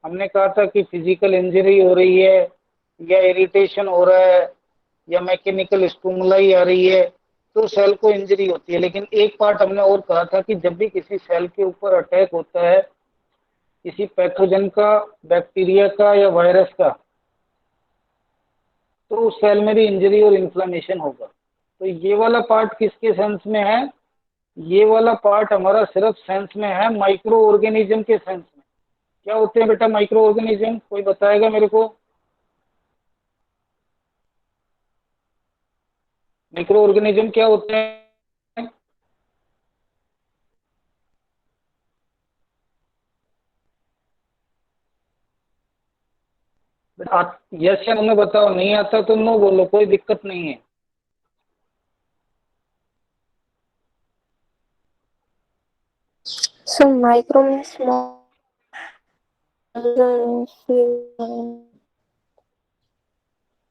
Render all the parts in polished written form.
हमने कहा था कि फिजिकल इंजरी हो रही है या इरिटेशन हो रहा है या मैकेनिकल स्टिमुलाई आ रही है तो सेल को इंजरी होती है। लेकिन एक पार्ट हमने और कहा था कि जब भी किसी सेल के ऊपर अटैक होता है किसी पैथोजन का, बैक्टीरिया का या वायरस का, तो उस सेल में भी इंजरी और इन्फ्लेमेशन होगा। तो ये वाला पार्ट किसके सेंस में है? ये वाला पार्ट हमारा सिर्फ सेंस में है माइक्रो ऑर्गेनिज्म के सेंस में। क्या होते हैं बेटा माइक्रो ऑर्गेनिज्म, कोई बताएगा मेरे को? माइक्रो ऑर्गेनिज्म क्या होते हैं? आप यस या नो में बताओ, नहीं आता तो नो बोलो, कोई दिक्कत नहीं है। So micro means small.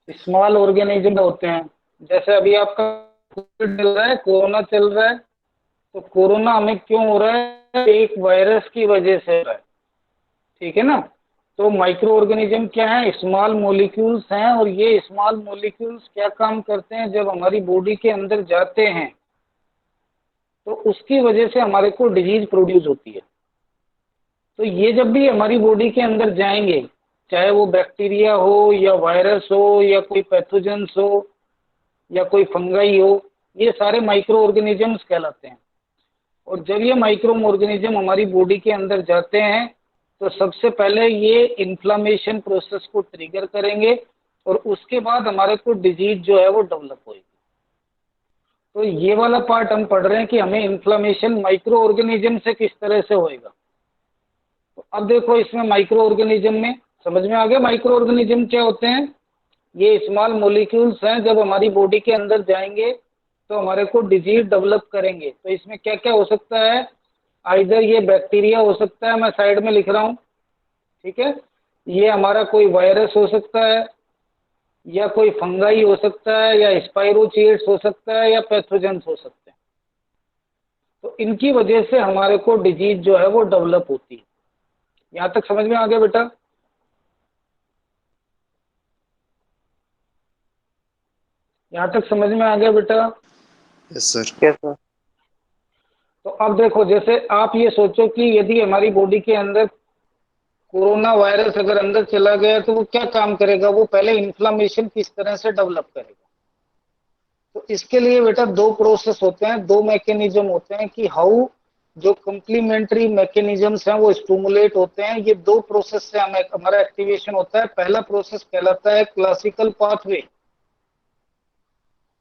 Small organism होते हैं। जैसे अभी आपका कोविड चल रहा है, कोरोना चल रहा है, तो कोरोना हमें क्यों हो रहा है? एक वायरस की वजह से हो रहा है, ठीक है ना। तो माइक्रो ऑर्गेनिज्म क्या है? स्मॉल मोलिक्यूल्स हैं, और ये स्मॉल मोलिक्यूल्स क्या काम करते हैं? जब हमारी बॉडी के अंदर जाते हैं तो उसकी वजह से हमारे को डिजीज प्रोड्यूस होती है। तो ये जब भी हमारी बॉडी के अंदर जाएंगे, चाहे वो बैक्टीरिया हो या वायरस हो या कोई पैथोजेंस हो या कोई फंगाई हो, ये सारे माइक्रो ऑर्गेनिजम्स कहलाते हैं। और जब ये माइक्रो ऑर्गेनिज्म हमारी बॉडी के अंदर जाते हैं तो सबसे पहले ये इन्फ्लामेशन प्रोसेस को ट्रिगर करेंगे और उसके बाद हमारे को डिजीज जो है वो डेवलप होगी। तो ये वाला पार्ट हम पढ़ रहे हैं कि हमें इन्फ्लामेशन माइक्रो ऑर्गेनिज्म से किस तरह से होएगा। तो अब देखो इसमें माइक्रो ऑर्गेनिज्म में समझ में आ गया माइक्रो ऑर्गेनिज्म क्या होते हैं। ये स्मॉल मोलिक्यूल्स हैं, जब हमारी बॉडी के अंदर जाएंगे तो हमारे को डिजीज डेवलप करेंगे। तो इसमें क्या क्या हो सकता है? आइदर ये बैक्टीरिया हो सकता है, मैं साइड में लिख रहा हूँ, ठीक है। ये हमारा कोई वायरस हो सकता है या कोई फंगाई हो सकता है या स्पाइरोचीट्स हो सकता है या पैथोजेंस हो सकते हैं। तो इनकी वजह से हमारे को डिजीज जो है वो डेवलप होती है। यहाँ तक समझ में आ गया बेटा? यहाँ तक समझ में आ गया बेटा? Yes sir. Yes sir. तो अब देखो, जैसे आप ये सोचो कि यदि हमारी बॉडी के अंदर कोरोना वायरस अगर अंदर चला गया तो वो क्या काम करेगा? वो पहले इन्फ्लामेशन किस तरह से डेवलप करेगा। तो इसके लिए बेटा दो प्रोसेस होते हैं, दो मैकेनिज्म होते हैं कि हाउ जो कंप्लीमेंट्री मैकेनिज्म्स हैं वो स्टिमुलेट होते हैं। ये दो प्रोसेस से हमें हमारा एक्टिवेशन होता है। पहला प्रोसेस कहलाता है क्लासिकल पाथवे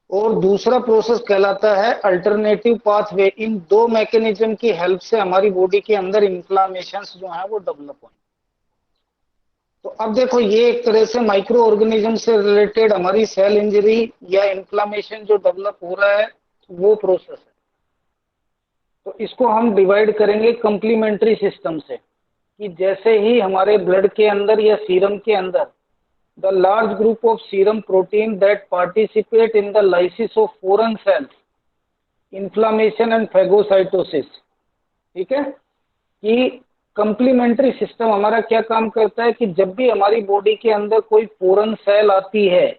और दूसरा प्रोसेस कहलाता है अल्टरनेटिव पाथवे। इन दो मैकेनिज्म की हेल्प से हमारी बॉडी के अंदर इन्फ्लामेशन जो है वो डेवलप होंगे। तो अब देखो, ये एक तरह से माइक्रो ऑर्गेनिज्म से रिलेटेड हमारी सेल इंजरी या इन्फ्लामेशन जो डेवलप हो रहा है वो प्रोसेस है। तो इसको हम डिवाइड करेंगे कंप्लीमेंट्री सिस्टम से, कि जैसे ही हमारे ब्लड के अंदर या सीरम के अंदर the large group of serum protein that participate in the lysis of foreign cells, inflammation and phagocytosis, ठीक है। कि कंप्लीमेंट्री सिस्टम हमारा क्या काम करता है कि जब भी हमारी बॉडी के अंदर कोई फॉरेन सेल आती है,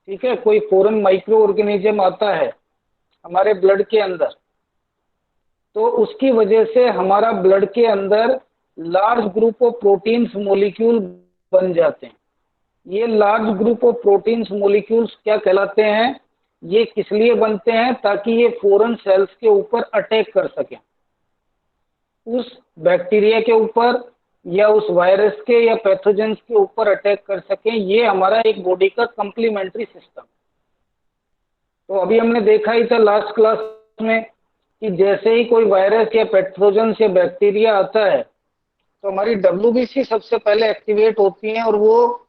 ठीक है, कोई फॉरेन माइक्रो ऑर्गेनिज्म आता है हमारे ब्लड के अंदर, तो उसकी वजह से हमारा ब्लड के अंदर large group of proteins molecule बन जाते हैं। ये large group of proteins molecules क्या कहलाते हैं? ये किस लिए बनते हैं? ताकि ये फॉरेन सेल्स के ऊपर अटैक कर सकें, उस बैक्टीरिया के ऊपर या उस वायरस के या पैथोजेंस के ऊपर अटैक कर सकें। ये हमारा एक बॉडी का कंप्लीमेंट्री सिस्टम। तो अभी हमने देखा ही था लास्ट क्लास में कि जैसे ही कोई वायरस या पैथोजेंस या बैक्टीरिया आता है तो हमारी WBC सबसे पहले एक्टिवेट होती है और वो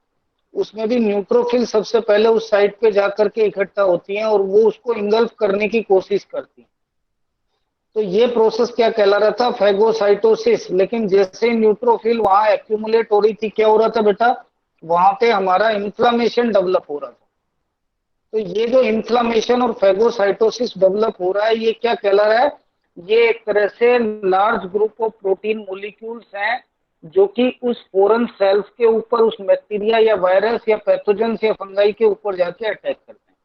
उसमें भी न्यूट्रोफिल सबसे पहले उस साइट पे जाकर के इकट्ठा होती हैं और वो उसको इंगल्फ करने की कोशिश करती हैं। तो ये प्रोसेस क्या कहला रहा था? फैगोसाइटोसिस। लेकिन जैसे ही न्यूट्रोफिल वहां एक्यूमुलेट हो रही थी, क्या हो रहा था बेटा? वहां पे हमारा इन्फ्लामेशन डेवलप हो रहा था। तो ये जो इन्फ्लामेशन और फैगोसाइटोसिस डेवलप हो रहा है, ये क्या कहला रहा है? ये एक तरह से large group of protein molecules हैं जो कि उस फोरन सेल्स के ऊपर उस बैक्टीरिया या वायरस या पैथोजेंस या फंगाई के ऊपर जाके अटैक करते हैं।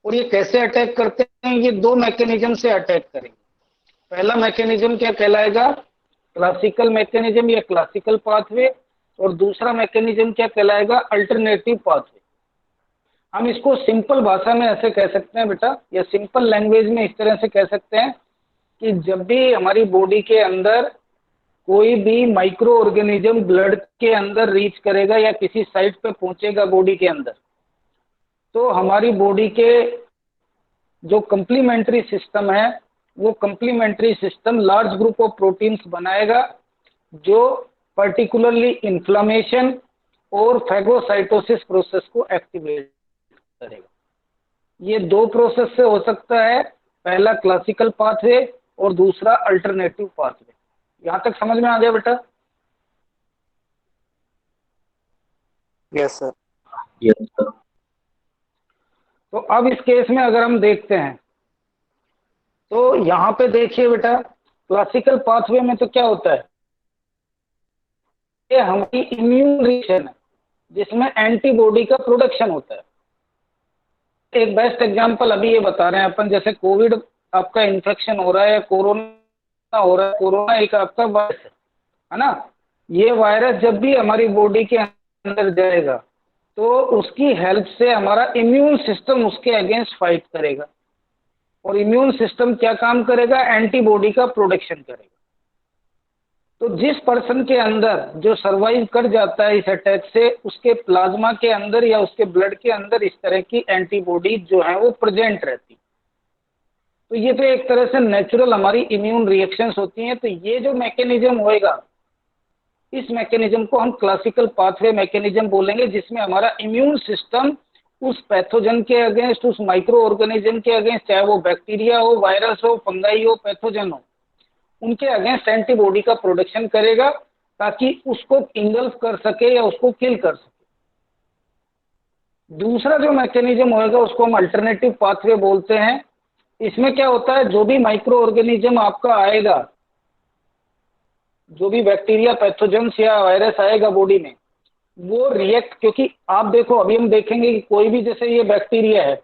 और ये कैसे अटैक करते हैं? ये दो मैकेनिज्म से अटैक करेंगे। पहला मैकेनिज्म क्या कहलाएगा? क्लासिकल मैकेनिज्म या क्लासिकल पाथवे। और दूसरा मैकेनिज्म क्या कहलाएगा? Alternative pathway. हम इसको सिंपल भाषा में ऐसे कह सकते हैं बेटा, या सिंपल लैंग्वेज में इस तरह से कह सकते हैं कि जब भी हमारी बॉडी के अंदर कोई भी माइक्रो ऑर्गेनिज्म ब्लड के अंदर रीच करेगा या किसी साइट पे पहुंचेगा बॉडी के अंदर, तो हमारी बॉडी के जो कंप्लीमेंट्री सिस्टम है, वो complementary system large group of proteins बनाएगा जो पर्टिकुलरली इन्फ्लामेशन और फैगोसाइटोसिस प्रोसेस को एक्टिवेट करेगा। ये दो प्रोसेस से हो सकता है, पहला क्लासिकल पाथवे और दूसरा अल्टरनेटिव पाथवे। यहां तक समझ में आ गया बेटा? Yes sir. Yes sir. तो अब इस केस में अगर हम देखते हैं तो यहां पे देखिए बेटा, क्लासिकल पाथवे में तो क्या होता है, ये हमारी इम्यून रिएक्शन है जिसमें एंटीबॉडी का प्रोडक्शन होता है। एक बेस्ट एग्जांपल अभी ये बता रहे हैं अपन, जैसे कोविड आपका इन्फेक्शन हो रहा है, कोरोना हो रहा है। कोरोना एक आपका वायरस है ना। ये वायरस जब भी हमारी बॉडी के अंदर जाएगा तो उसकी हेल्प से हमारा इम्यून सिस्टम उसके अगेंस्ट फाइट करेगा। और इम्यून सिस्टम क्या काम करेगा? एंटीबॉडी का प्रोडक्शन करेगा। तो जिस पर्सन के अंदर जो सरवाइव कर जाता है इस अटैक से, उसके प्लाज्मा के अंदर या उसके ब्लड के अंदर इस तरह की एंटीबॉडी जो है वो प्रेजेंट रहती। तो ये तो एक तरह से नेचुरल हमारी इम्यून रिएक्शंस होती हैं। तो ये जो मैकेनिज्म होएगा, इस मैकेनिज्म को हम क्लासिकल पाथवे मैकेनिज्म बोलेंगे, जिसमें हमारा इम्यून सिस्टम उस पैथोजन के अगेंस्ट, उस माइक्रो ऑर्गेनिज्म के अगेंस्ट, चाहे वो बैक्टीरिया हो, वायरस हो, फंगाई हो, पैथोजन हो, उनके अगेंस्ट एंटीबॉडी का प्रोडक्शन करेगा ताकि उसको इंगल्फ कर सके या उसको किल कर सके। दूसरा जो मैकेनिज्म होगा उसको हम अल्टरनेटिव पाथवे बोलते हैं। इसमें क्या होता है, जो भी माइक्रो ऑर्गेनिज्म आपका आएगा, जो भी बैक्टीरिया, पैथोजेंस या वायरस आएगा बॉडी में, वो रिएक्ट, क्योंकि आप देखो अभी हम देखेंगे कि कोई भी, जैसे ये बैक्टीरिया है,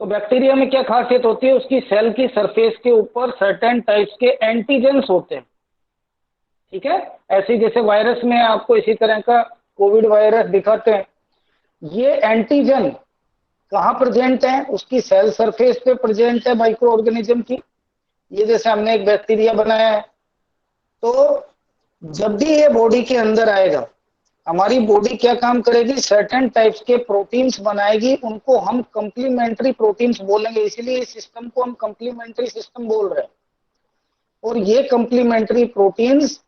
तो बैक्टीरिया में क्या खासियत होती है, उसकी सेल की सरफेस के ऊपर सर्टेन टाइप्स के एंटीजेंस होते हैं। ठीक है, ऐसे जैसे वायरस में आपको इसी तरह का कोविड वायरस दिखाते हैं। ये एंटीजन कहाँ प्रेजेंट है? उसकी सेल सरफेस पे प्रेजेंट है माइक्रो ऑर्गेनिज्म की। ये जैसे हमने एक बैक्टीरिया बनाया है, तो जब भी ये बॉडी के अंदर आएगा, हमारी बॉडी क्या काम करेगी? सर्टेन टाइप्स के प्रोटीन्स बनाएगी, उनको हम कंप्लीमेंट्री प्रोटीन्स बोलेंगे। इसीलिए इस सिस्टम को हम कंप्लीमेंट्री सिस्टम बोल रहे हैं। और ये कंप्लीमेंट्री प्रोटीन्स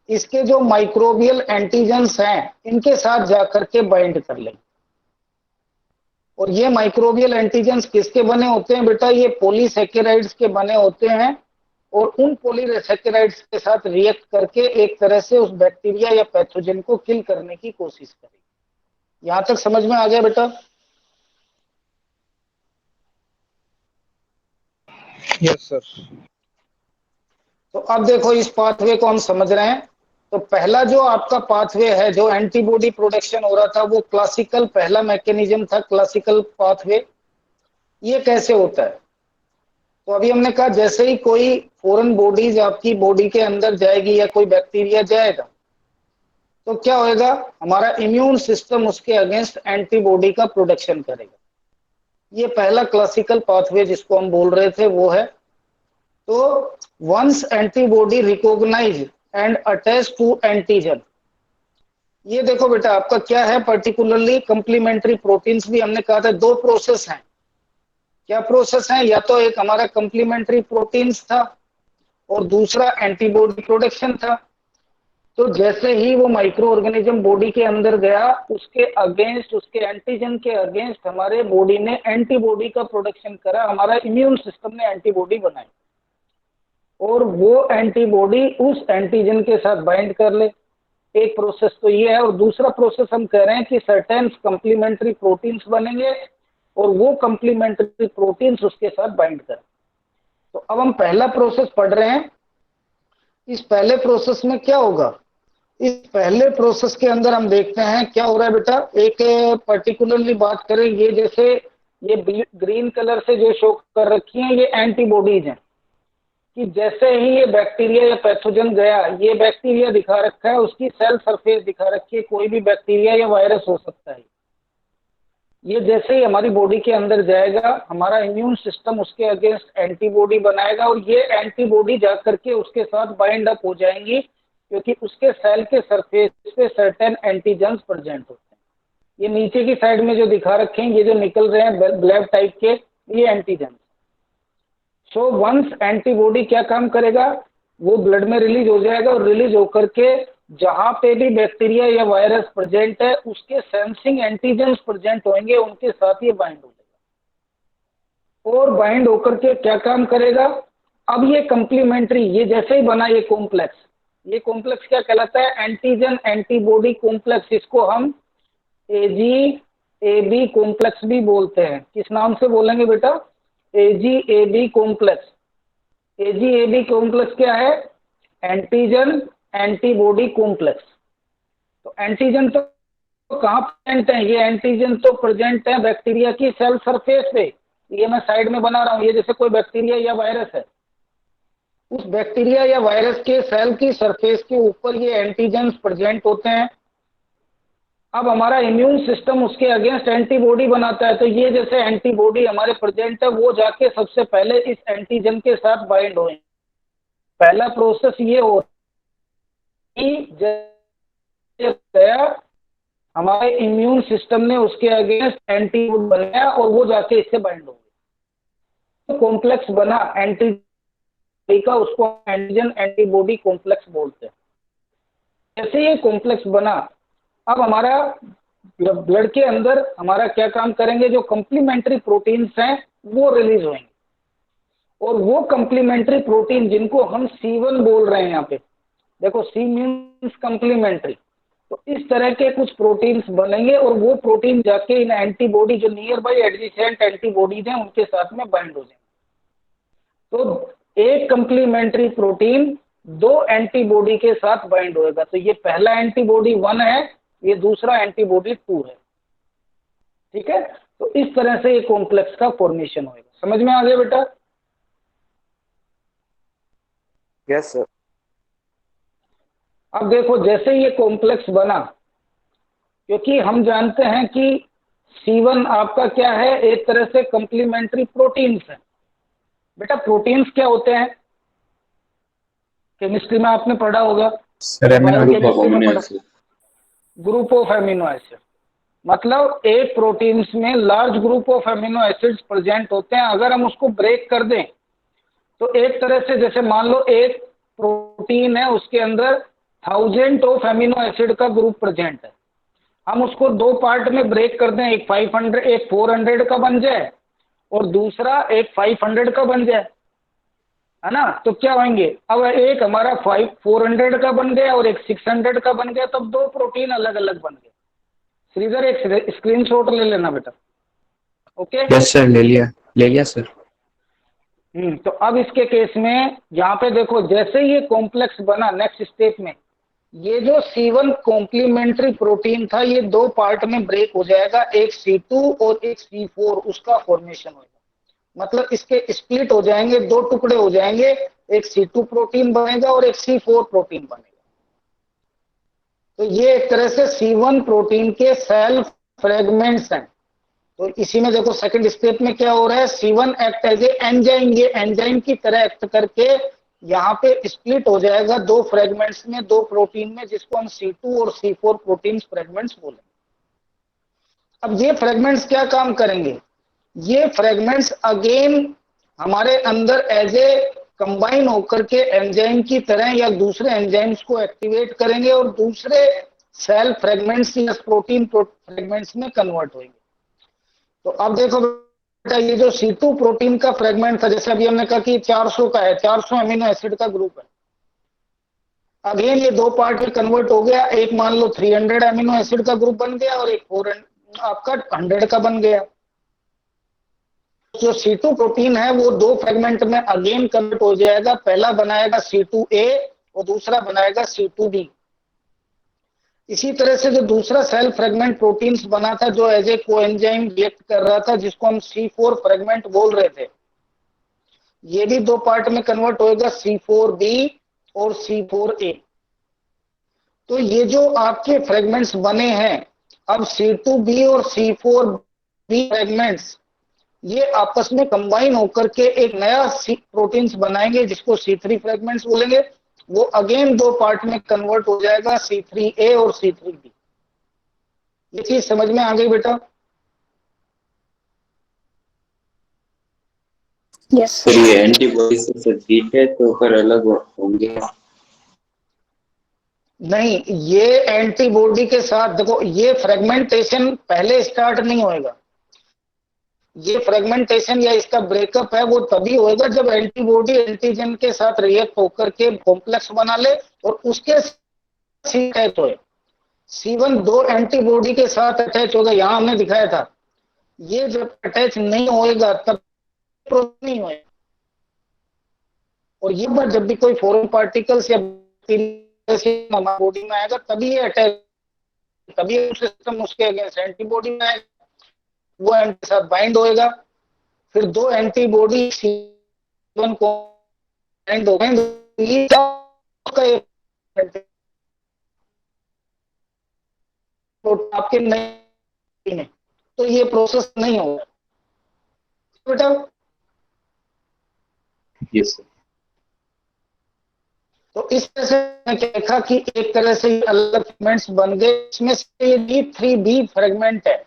इसके जो माइक्रोबियल एंटीजेंस हैं, इनके साथ जाकर के बाइंड कर लेंगे। और ये माइक्रोबियल एंटीजेंस किसके बने होते हैं बेटा? ये पॉलीसैकेराइड्स के बने होते हैं। और उन पॉलीसैकेराइड्स के साथ रिएक्ट करके एक तरह से उस बैक्टीरिया या पैथोजन को किल करने की कोशिश करेगी। यहां तक समझ में आ गया बेटा? Yes sir. तो अब देखो इस पाथवे को हम समझ रहे हैं। तो पहला जो आपका पाथवे है, जो एंटीबॉडी प्रोडक्शन हो रहा था, वो क्लासिकल पहला मैकेनिज्म था, क्लासिकल पाथवे। ये कैसे होता है? तो अभी हमने कहा जैसे ही कोई फॉरेन बॉडीज आपकी बॉडी के अंदर जाएगी या कोई बैक्टीरिया जाएगा, तो क्या होएगा? हमारा इम्यून सिस्टम उसके अगेंस्ट एंटीबॉडी का प्रोडक्शन करेगा। ये पहला क्लासिकल पाथवे जिसको हम बोल रहे थे वो है। तो once antibody recognise and attach to antigen, ये देखो बेटा आपका क्या है, पर्टिकुलरली कंप्लीमेंट्री प्रोटीन्स भी हमने कहा था दो प्रोसेस हैं। क्या प्रोसेस है? या तो एक हमारा कंप्लीमेंट्री प्रोटीन्स था और दूसरा एंटीबॉडी प्रोडक्शन था। तो जैसे ही वो माइक्रो ऑर्गेनिज्म बॉडी के अंदर गया, उसके अगेंस्ट, उसके एंटीजन के अगेंस्ट हमारे बॉडी ने एंटीबॉडी का प्रोडक्शन करा, हमारा इम्यून सिस्टम ने एंटीबॉडी बनाई। और वो एंटीबॉडी उस एंटीजन के साथ बाइंड कर ले। एक प्रोसेस तो ये है। और दूसरा प्रोसेस हम कह रहे हैं कि सर्टेन कंप्लीमेंट्री प्रोटीन्स बनेंगे और वो कंप्लीमेंट्री प्रोटीन्स उसके साथ बाइंड करें। तो अब हम पहला प्रोसेस पढ़ रहे हैं। इस पहले प्रोसेस में क्या होगा, इस पहले प्रोसेस के अंदर हम देखते हैं क्या हो रहा है बेटा। एक पर्टिकुलरली बात करें, ये जैसे ये ग्रीन कलर से जो शो कर रखी है ये एंटीबॉडीज हैं, कि जैसे ही ये बैक्टीरिया या पैथोजन गया, ये बैक्टीरिया दिखा रखा है, उसकी सेल सरफेस दिखा रखी है, कोई भी बैक्टीरिया या वायरस हो सकता है। ये जैसे ही हमारी बॉडी के अंदर जाएगा, हमारा इम्यून सिस्टम उसके अगेंस्ट एंटीबॉडी बनाएगा और ये एंटीबॉडी जाकर के उसके साथ बाइंड अप हो जाएंगी, क्योंकि उसके सेल के सरफेस पे सर्टेन एंटीजेंस प्रेजेंट होते हैं। ये नीचे की साइड में जो दिखा रखे हैं, ये जो निकल रहे हैं ब्लैब टाइप के, ये एंटीजेंस। सो वंस एंटीबॉडी क्या काम करेगा, वो ब्लड में रिलीज हो जाएगा और रिलीज होकर के जहां पे भी बैक्टीरिया या वायरस प्रेजेंट है, उसके सेंसिंग एंटीजेंस प्रेजेंट होंगे, उनके साथ ये बाइंड हो जाएगा और बाइंड होकर के क्या काम करेगा। अब ये कंप्लीमेंट्री, ये जैसे ही बना ये कॉम्प्लेक्स, ये कॉम्प्लेक्स क्या कहलाता है, एंटीजन एंटीबॉडी कॉम्प्लेक्स। इसको हम AG-AB कॉम्प्लेक्स भी बोलते हैं। किस नाम से बोलेंगे बेटा, AG-AB कॉम्प्लेक्स। AG-AB कॉम्प्लेक्स क्या है, एंटीजन एंटीबॉडी कॉम्प्लेक्स। तो एंटीजन तो कहाँ प्रेजेंट है, ये एंटीजन तो प्रेजेंट है बैक्टीरिया की सेल सरफेस पे। ये मैं साइड में बना रहा हूँ, ये जैसे कोई बैक्टीरिया या वायरस है, उस बैक्टीरिया या वायरस के सेल की सरफेस के ऊपर ये एंटीजेंस प्रेजेंट होते हैं। अब हमारा इम्यून सिस्टम उसके अगेंस्ट एंटीबॉडी बनाता है, तो ये जैसे एंटीबॉडी हमारे प्रेजेंट है, वो जाके सबसे पहले इस एंटीजन के साथ बाइंड होए। पहला प्रोसेस ये हो गया, हमारे इम्यून सिस्टम ने उसके अगेंस्ट एंटीबॉडी बनाया और वो जाके इससे बाइंड हो गया, तो कॉम्प्लेक्स बना एंटीबॉडी का, उसको एंटीजन एंटीबॉडी कॉम्प्लेक्स बोलते हैं। जैसे ये कॉम्प्लेक्स बना, अब हमारा ब्लड के अंदर हमारा क्या काम करेंगे, जो कंप्लीमेंट्री प्रोटीन्स हैं वो रिलीज होंगे, और वो कंप्लीमेंट्री प्रोटीन जिनको हम C1 बोल रहे हैं, यहाँ पे देखो C मीन्स कंप्लीमेंट्री, तो इस तरह के कुछ प्रोटीन्स बनेंगे और वो प्रोटीन जाके इन एंटीबॉडी जो नियर बाई एडजेसेंट एंटीबॉडीज हैं उनके साथ में बाइंड हो जाएंगे। तो एक कंप्लीमेंट्री प्रोटीन दो एंटीबॉडी के साथ बाइंड होएगा, तो ये पहला एंटीबॉडी 1 है, ये दूसरा एंटीबॉडी 2 है। ठीक है, तो इस तरह से ये कॉम्प्लेक्स का फॉर्मेशन होएगा। समझ में आ गया बेटा? Yes sir. अब देखो, जैसे ये कॉम्प्लेक्स बना, क्योंकि हम जानते हैं कि C1 आपका क्या है, एक तरह से कंप्लीमेंट्री प्रोटीन्स है। बेटा प्रोटीन्स क्या होते हैं, केमिस्ट्री में आपने पढ़ा होगा, ग्रुप ऑफ एमिनो एसिड। मतलब एक प्रोटीन्स में large group of amino acids present होते हैं। अगर हम उसको ब्रेक कर दें तो एक तरह से, जैसे मान लो एक प्रोटीन है, उसके अंदर 1000 ऑफ एमिनो एसिड का ग्रुप प्रेजेंट है, हम उसको दो पार्ट में ब्रेक कर दें, एक 500 एक 400 का बन जाए और दूसरा एक 500 का बन जाए, है ना, तो क्या होंगे, अब एक हमारा 400 का बन गया और एक 600 का बन गया, तब दो प्रोटीन अलग अलग बन गए। श्रीधर एक स्क्रीनशॉट ले लेना बेटा। ओके, यस सर, ले लिया सर। तो अब इसके केस में यहाँ पे देखो, जैसे ये कॉम्प्लेक्स बना, नेक्स्ट स्टेप में ये जो C1 कॉम्प्लीमेंट्री प्रोटीन था, ये दो पार्ट में ब्रेक हो जाएगा, एक C2 और एक C4, उसका फॉर्मेशन होगा। मतलब इसके स्प्लिट हो जाएंगे, दो टुकड़े हो जाएंगे, एक C2 प्रोटीन बनेगा और एक C4 प्रोटीन बनेगा। तो ये एक तरह से C1 प्रोटीन के सेल फ्रेगमेंट्स हैं। तो इसी में देखो सेकंड स्टेप में क्या हो रहा है, C1 act as a enzyme, ये एंजाइम की तरह एक्ट करके यहाँ पे स्प्लिट हो जाएगा दो फ्रेगमेंट्स में, दो प्रोटीन में, जिसको हम C2 और C4 प्रोटीन फ्रेगमेंट्स बोलेंगे। अब ये फ्रेगमेंट्स क्या काम करेंगे, ये फ्रेगमेंट्स अगेन हमारे अंदर एज ए कंबाइन होकर के एंजाइम की तरह या दूसरे एंजाइम्स को एक्टिवेट करेंगे और दूसरे सेल फ्रेगमेंट्स या प्रोटीन फ्रेगमेंट्स में कन्वर्ट होंगे। तो अब देखो बेटा, ये जो C2 प्रोटीन का फ्रेगमेंट था, जैसे अभी हमने कहा कि 400 का है, 400 एमिनो एसिड का ग्रुप है, अगेन ये दो पार्ट में कन्वर्ट हो गया, एक मान लो 300 एमिनो एसिड का ग्रुप बन गया और एक 400 आपका 100 का बन गया। जो C2 प्रोटीन है वो दो फ्रेगमेंट में अगेन कन्वर्ट हो जाएगा, पहला बनाएगा C2A और दूसरा बनाएगा C2B। इसी तरह से जो दूसरा सेल फ्रेगमेंट प्रोटीन्स बना था जो एज ए कोएंजाइम रिएक्ट कर रहा था जिसको हम C4 फ्रेगमेंट बोल रहे थे, ये भी दो पार्ट में कन्वर्ट होएगा, C4B और C4A। तो ये जो आपके फ्रेगमेंट्स बने हैं, अब C2B और C4B फ्रेगमेंट्स ये आपस में कंबाइन होकर के एक नया प्रोटीन्स बनाएंगे जिसको C3 फ्रेगमेंट्स बोलेंगे। वो अगेन दो पार्ट में कन्वर्ट हो जाएगा, C3A और C3B। ये चीज समझ में आ गई बेटा? यस सर ये एंटीबॉडी से ठीक है तो फिर अलग होंगे? नहीं, ये एंटीबॉडी के साथ देखो, ये फ्रेगमेंटेशन पहले स्टार्ट नहीं होएगा। ये फ्रेगमेंटेशन या इसका ब्रेकअप है वो तभी होएगा जब एंटीबॉडी एंटीजन के साथ रिएक्ट होकर के कॉम्प्लेक्स बना ले और उसके अटैच होए। C1 दो एंटीबॉडी के साथ अटैच होगा, यहां हमने दिखाया था। ये जब अटैच नहीं होएगा तब नहीं होएगा। और ये बार जब भी कोई फॉरेन पार्टिकल्स या बैक्टीरिया हमारी बॉडी में आएगा तभी ये अटैच, तभी सिस्टम उसके अगेंस्ट एंटीबॉडी में आएगा, वो एंटी साथ बाइंड होएगा। फिर दो एंटीबॉडी C1 को बाइंड हो गए, आपके नहीं में, तो ये प्रोसेस नहीं होगा बेटा। Yes sir. तो इस तरह से देखा कि एक तरह से अलग फ्रेगमेंट्स बन गए। इसमें से ये D3B फ्रेगमेंट है,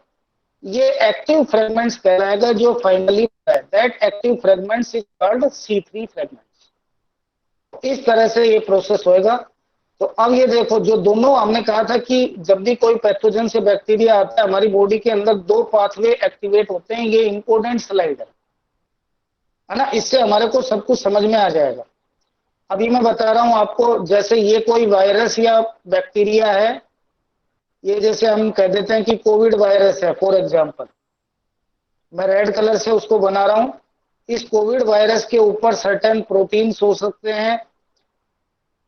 ये एक्टिव फ्रेगमेंट्स कहलाएगा जो finally that active fragments is called C3 fragments. इस तरह से ये प्रोसेस होएगा। तो अब ये देखो, जो दोनों हमने कहा था कि जब भी कोई पैथोजन से बैक्टीरिया आता है हमारी बॉडी के अंदर दो पाथवे एक्टिवेट होते हैं, ये इंपॉर्टेंट स्लाइड है ना, इससे हमारे को सब कुछ समझ में आ जाएगा। अभी मैं बता रहा हूं आपको, जैसे ये कोई वायरस या बैक्टीरिया है, ये जैसे हम कह देते हैं कि कोविड वायरस है फॉर एग्जांपल, मैं रेड कलर से उसको बना रहा हूं। इस कोविड वायरस के ऊपर सर्टेन प्रोटीन्स हो सकते हैं,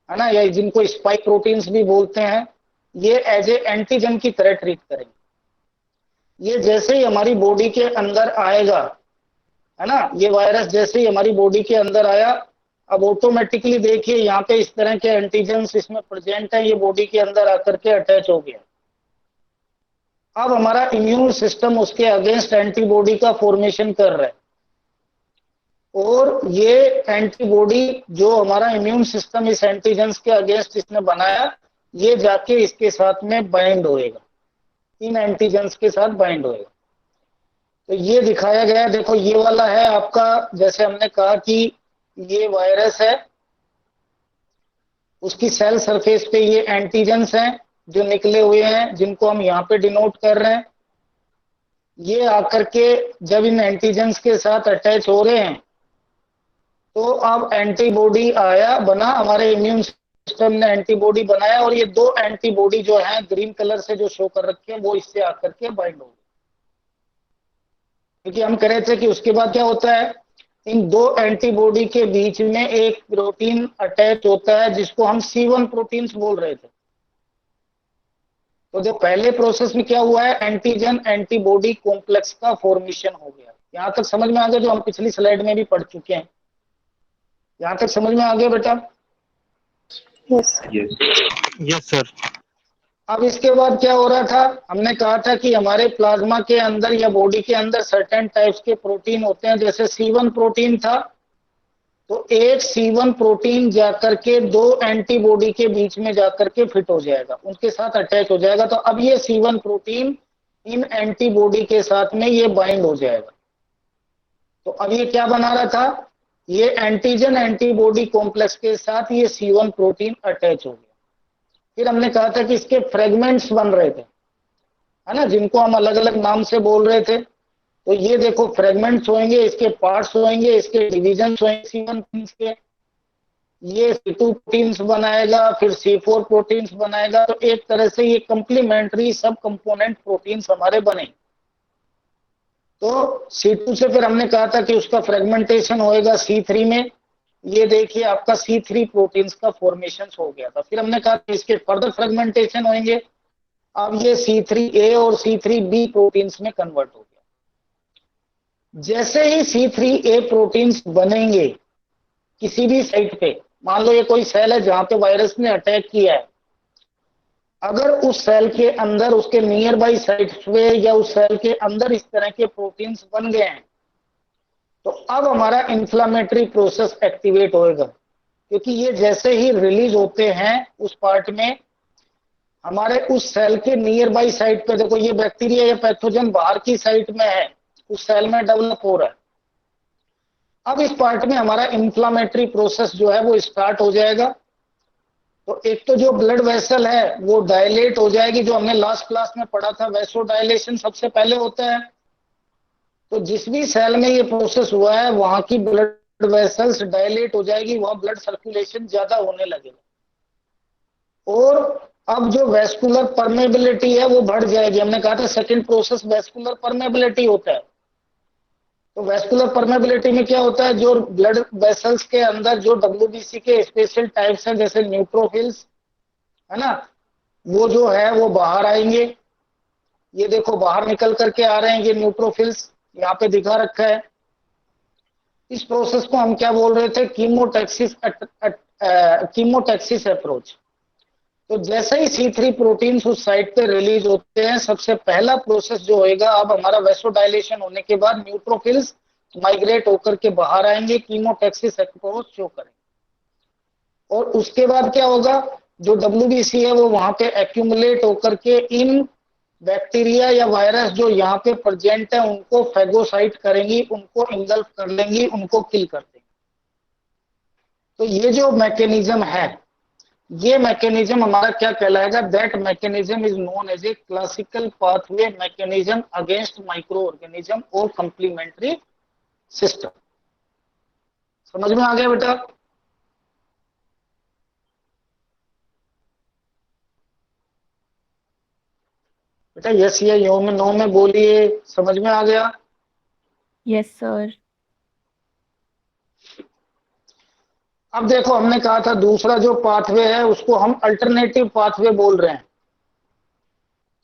है ना, या जिनको स्पाइक प्रोटीन्स भी बोलते हैं, ये एज ए एंटीजन की तरह ट्रीट करेंगे। ये जैसे ही हमारी बॉडी के अंदर आएगा, है ना, ये वायरस जैसे ही हमारी बॉडी के अंदर आया, अब ऑटोमेटिकली देखिए यहाँ पे इस तरह के एंटीजन्स इसमें प्रेजेंट है, ये बॉडी के अंदर आकर के अटैच हो गया। अब हमारा इम्यून सिस्टम उसके अगेंस्ट एंटीबॉडी का फॉर्मेशन कर रहा है, और ये एंटीबॉडी जो हमारा इम्यून सिस्टम इस एंटीजन्स के अगेंस्ट इसने बनाया, ये जाके इसके साथ में बाइंड होएगा, इन एंटीजन्स के साथ बाइंड होएगा। तो ये दिखाया गया, देखो ये वाला है आपका, जैसे हमने कहा कि ये वायरस है, उसकी सेल सरफेस पे ये एंटीजन्स हैं जो निकले हुए हैं, जिनको हम यहाँ पे डिनोट कर रहे हैं। ये आकर के जब इन एंटीजन्स के साथ अटैच हो रहे हैं, तो अब एंटीबॉडी आया, बना, हमारे इम्यून सिस्टम ने एंटीबॉडी बनाया, और ये दो एंटीबॉडी जो है ग्रीन कलर से जो शो कर रखे हैं, वो इससे आकर के बाइंड हो गए। क्योंकि हम कह रहे थे कि उसके बाद क्या होता है, इन दो एंटीबॉडी के बीच में एक प्रोटीन अटैच होता है जिसको हम C1 प्रोटीन्स बोल रहे थे। तो जो पहले प्रोसेस में क्या हुआ है, एंटीजन एंटीबॉडी कॉम्प्लेक्स का फॉर्मेशन हो गया। यहां तक समझ में आ गया, जो हम पिछली स्लाइड में भी पढ़ चुके हैं। यहां तक समझ में आ गया बेटा? Yes yes sir. अब इसके बाद क्या हो रहा था, हमने कहा था कि हमारे प्लाज्मा के अंदर या बॉडी के अंदर सर्टेन टाइप्स के प्रोटीन होते हैं। जैसे C1 प्रोटीन था, तो एक C1 प्रोटीन जाकर के दो एंटीबॉडी के बीच में जाकर के फिट हो जाएगा, उनके साथ अटैच हो जाएगा। तो अब ये C1 प्रोटीन इन एंटीबॉडी के साथ में ये बाइंड हो जाएगा। तो अब ये क्या बना रहा था, ये एंटीजन एंटीबॉडी कॉम्प्लेक्स के साथ ये C1 प्रोटीन अटैच हो गया। फिर हमने कहा था कि इसके फ्रेगमेंट्स बन रहे थे, है ना, जिनको हम अलग अलग नाम से बोल रहे थे। तो ये देखो फ्रेगमेंट्स होंगे, इसके पार्ट्स होंगे, इसके डिविजन होंगे C1 के, ये C2 प्रोटीन्स बनाएगा, फिर C4 प्रोटीन्स बनाएगा। तो एक तरह से ये कंप्लीमेंट्री सब कंपोनेंट प्रोटीन्स हमारे बने। तो C2 से फिर हमने कहा था कि उसका फ्रेगमेंटेशन होएगा C3 में, ये देखिए आपका C3 प्रोटीन्स का फॉर्मेशन हो गया था। फिर हमने कहा इसके फर्दर फ्रेगमेंटेशन होंगे, अब ये C3A और C3B प्रोटीन्स में कन्वर्ट हो गया। जैसे ही C3A प्रोटीन्स बनेंगे किसी भी साइट पे, मान लो ये कोई सेल है जहां पे वायरस ने अटैक किया है, अगर उस सेल के अंदर उसके नियर बाई साइट्स पे या उस सेल के अंदर इस तरह के प्रोटीन्स बन गए हैं, तो अब हमारा इंफ्लामेटरी प्रोसेस एक्टिवेट होएगा, क्योंकि ये जैसे ही रिलीज होते हैं उस पार्ट में, हमारे उस सेल के नियर बाई साइट पे, देखो ये बैक्टीरिया या पैथोजन बाहर की साइट में है, उस सेल में डेवलप हो रहा है। अब इस पार्ट में हमारा इंफ्लामेटरी प्रोसेस जो है वो स्टार्ट हो जाएगा। तो एक तो जो ब्लड वेसल है वो डायलेट हो जाएगी, जो हमने लास्ट क्लास में पढ़ा था, वैसो डायलेशन सबसे पहले होता है। तो जिस भी सेल में ये प्रोसेस हुआ है वहां की ब्लड वेसल्स डायलेट हो जाएगी, वहां ब्लड सर्कुलेशन ज्यादा होने लगेगा, और अब जो वेस्कुलर परमेबिलिटी है वो बढ़ जाएगी। हमने कहा था सेकंड प्रोसेस वेस्कुलर परमेबिलिटी होता है। तो वेस्कुलर परमेबिलिटी में क्या होता है, जो ब्लड वेसल्स के अंदर जो WBC के स्पेशल टाइप्स हैं जैसे न्यूट्रोफिल्स है ना, वो जो है वो बाहर आएंगे। ये देखो बाहर निकल करके आ रहे हैं, ये न्यूट्रोफिल्स यहाँ पे दिखा रखा है। इस प्रोसेस को हम क्या बोल रहे थे, कीमोटैक्सिस अप्रोच। तो जैसे ही C3 प्रोटीन्स उस साइट पे रिलीज होते हैं, सबसे पहला प्रोसेस जो होएगा, अब हमारा वेसोडाइलेशन होने के बाद न्यूट्रोफिल्स माइग्रेट होकर के बाहर आएंगे, कीमोटैक्सिस अप्रोच शो करेंगे। और उसके बाद क्या होगा, जो WBC है वो वहां पे एक्यूमुलेट होकर के इन बैक्टीरिया या वायरस जो यहाँ पे प्रेजेंट है उनको फैगोसाइट करेंगी, उनको इंगल्फ कर लेंगी, उनको किल कर देंगी। तो ये जो मैकेनिज्म है, ये मैकेनिज्म हमारा क्या कहलाएगा, that mechanism is known as a classical pathway mechanism against microorganism और कंप्लीमेंट्री सिस्टम। समझ में आ गया बेटा? बेटा यस या यो में नो में बोलिए, समझ में आ गया? Yes, sir. अब देखो हमने कहा था दूसरा जो पाथवे है उसको हम अल्टरनेटिव पाथवे बोल रहे हैं।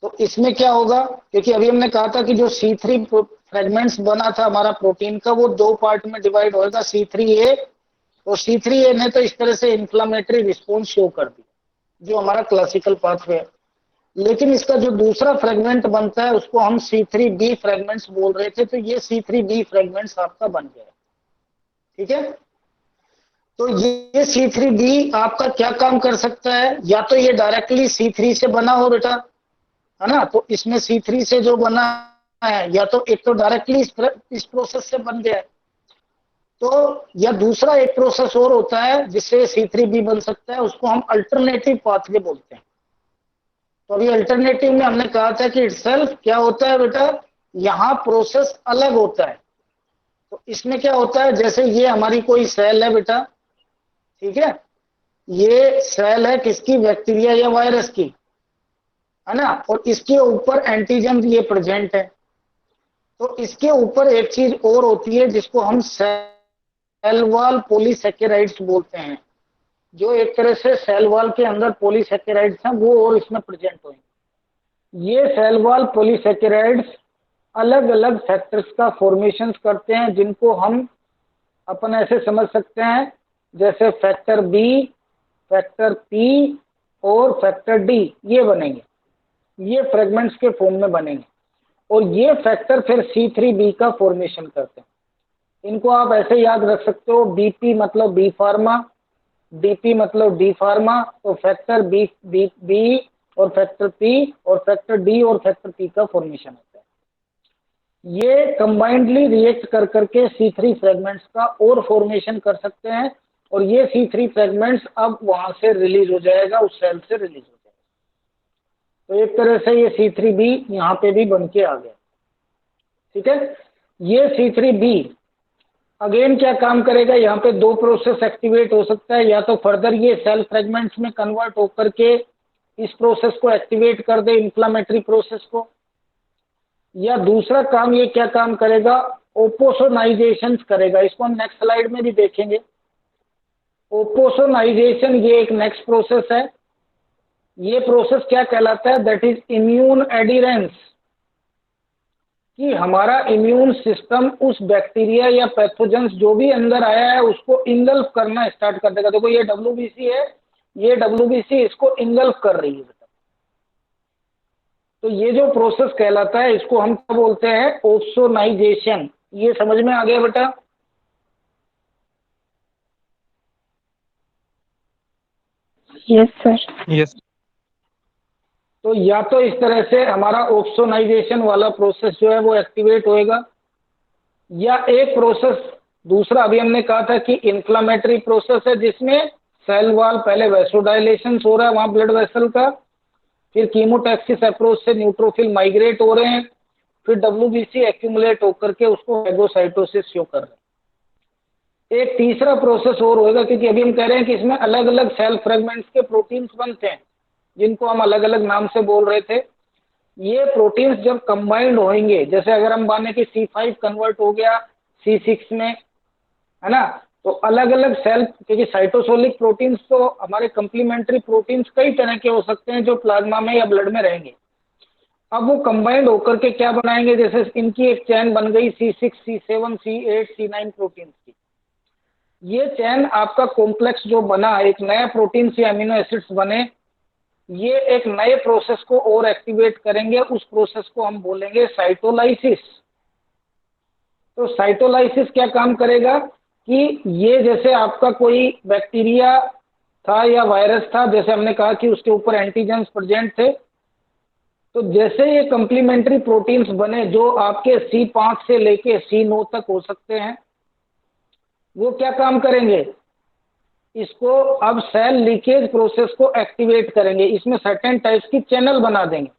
तो इसमें क्या होगा, क्योंकि अभी हमने कहा था कि जो C3 फ्रेगमेंट्स बना था हमारा प्रोटीन का, वो दो पार्ट में डिवाइड होगा, C3A। और C3A ने तो इस तरह से इंफ्लामेटरी रिस्पॉन्स शो कर दी, जो हमारा क्लासिकल पाथवे है। लेकिन इसका जो दूसरा फ्रेगमेंट बनता है उसको हम C3B फ्रेगमेंट्स बोल रहे थे। तो ये C3B फ्रेगमेंट्स आपका बन गया, ठीक है। तो ये C3B आपका क्या काम कर सकता है, या तो ये डायरेक्टली C3 से बना हो बेटा, है ना, तो इसमें C3 से जो बना है, या तो एक तो डायरेक्टली इस प्रोसेस से बन गया है, तो या दूसरा एक प्रोसेस और होता है जिससे C3B बन सकता है, उसको हम अल्टरनेटिव पाथवे बोलते हैं। तो अभी अल्टरनेटिव में हमने कहा था कि इटसेल्फ क्या होता है बेटा, यहाँ प्रोसेस अलग होता है। तो इसमें क्या होता है, जैसे ये हमारी कोई सेल है बेटा, ठीक है, ये सेल है किसकी, बैक्टीरिया या वायरस की, है ना, और इसके ऊपर एंटीजन ये प्रेजेंट है। तो इसके ऊपर एक चीज और होती है जिसको हम सेल वॉल पॉलीसैकेराइड्स बोलते हैं, जो एक तरह से सेल वॉल के अंदर पॉलीसैकेराइड्स हैं वो और इसमें प्रेजेंट होंगे। ये सेल वॉल पॉलीसैकेराइड्स अलग अलग फैक्टर्स का फॉर्मेशन करते हैं, जिनको हम अपन ऐसे समझ सकते हैं जैसे फैक्टर बी, फैक्टर पी और फैक्टर डी, ये बनेंगे, ये फ्रेगमेंट्स के फॉर्म में बनेंगे। और ये फैक्टर फिर C3B का फॉर्मेशन करते हैं। इनको आप ऐसे याद रख सकते हो, BP मतलब बी फार्मा, DP मतलब डी फार्मा, तो फैक्टर बी और फैक्टर P और फैक्टर D और फैक्टर P का फॉर्मेशन होता है। ये कंबाइंडली रिएक्ट कर करके C3 फ्रेगमेंट्स का और फॉर्मेशन कर सकते हैं, और ये C3 फ्रेगमेंट्स अब वहां से रिलीज हो जाएगा, उस सेल से रिलीज हो जाएगा। तो एक तरह से ये C3B यहाँ पे भी बन के आ गया, ठीक है। ये C3B अगेन क्या काम करेगा, यहाँ पे दो प्रोसेस एक्टिवेट हो सकता है, या तो फर्दर ये सेल फ्रेगमेंट्स में कन्वर्ट होकर के इस प्रोसेस को एक्टिवेट कर दे, इंफ्लामेटरी प्रोसेस को, या दूसरा काम ये क्या काम करेगा, ओपोसोनाइजेशन करेगा। इसको हम नेक्स्ट स्लाइड में भी देखेंगे। ओपोसोनाइजेशन ये एक नेक्स्ट प्रोसेस है। ये प्रोसेस क्या कहलाता है? दैट इज इम्यून एडिरेंस, कि हमारा इम्यून सिस्टम उस बैक्टीरिया या पैथोजेंस जो भी अंदर आया है उसको इंगल्फ करना स्टार्ट कर देगा। देखो ये WBC है, ये WBC इसको इंगल्फ कर रही है। तो ये जो प्रोसेस कहलाता है इसको हम क्या बोलते हैं? ओप्सोनाइजेशन। ये समझ में आ गया बेटा? Yes, sir. यस तो या तो इस तरह से हमारा ओप्सोनाइजेशन वाला प्रोसेस जो है वो एक्टिवेट होएगा, या एक प्रोसेस दूसरा अभी हमने कहा था कि इन्फ्लामेटरी प्रोसेस है, जिसमें सेल वॉल पहले वैसोडाइलेशन हो रहा है वहां ब्लड वेसल का, फिर कीमोटैक्सिस अप्रोच से न्यूट्रोफिल माइग्रेट हो रहे हैं, फिर WBC एक्यूमुलेट होकर के उसको फेगोसाइटोसिस शो कर रहे हैं। एक तीसरा प्रोसेस और होगा, क्योंकि अभी हम कह रहे हैं कि इसमें अलग अलग सेल फ्रेगमेंट्स के प्रोटीन्स बनते हैं जिनको हम अलग अलग नाम से बोल रहे थे। ये प्रोटीन्स जब कंबाइंड होंगे, जैसे अगर हम माने कि C5 कन्वर्ट हो गया C6 में, है ना, तो अलग अलग सेल, क्योंकि साइटोसोलिक प्रोटीन्स तो हमारे कंप्लीमेंट्री प्रोटीन्स कई तरह के हो सकते हैं जो प्लाज्मा में या ब्लड में रहेंगे। अब वो कंबाइंड होकर के क्या बनाएंगे? जैसे इनकी एक चैन बन गई C6 C7 C8 C9 proteins की। ये चैन आपका कॉम्प्लेक्स जो बना, एक नया प्रोटीन से अमीनो एसिड्स बने, ये एक नए प्रोसेस को और एक्टिवेट करेंगे। उस प्रोसेस को हम बोलेंगे साइटोलाइसिस। तो साइटोलाइसिस क्या काम करेगा कि ये जैसे आपका कोई बैक्टीरिया था या वायरस था, जैसे हमने कहा कि उसके ऊपर एंटीजेंस प्रेजेंट थे, तो जैसे ये कंप्लीमेंट्री प्रोटीन्स बने जो आपके C5 से लेके C9 तक हो सकते हैं, वो क्या काम करेंगे? इसको अब सेल लीकेज प्रोसेस को एक्टिवेट करेंगे। इसमें सर्टेन टाइप्स की चैनल बना देंगे,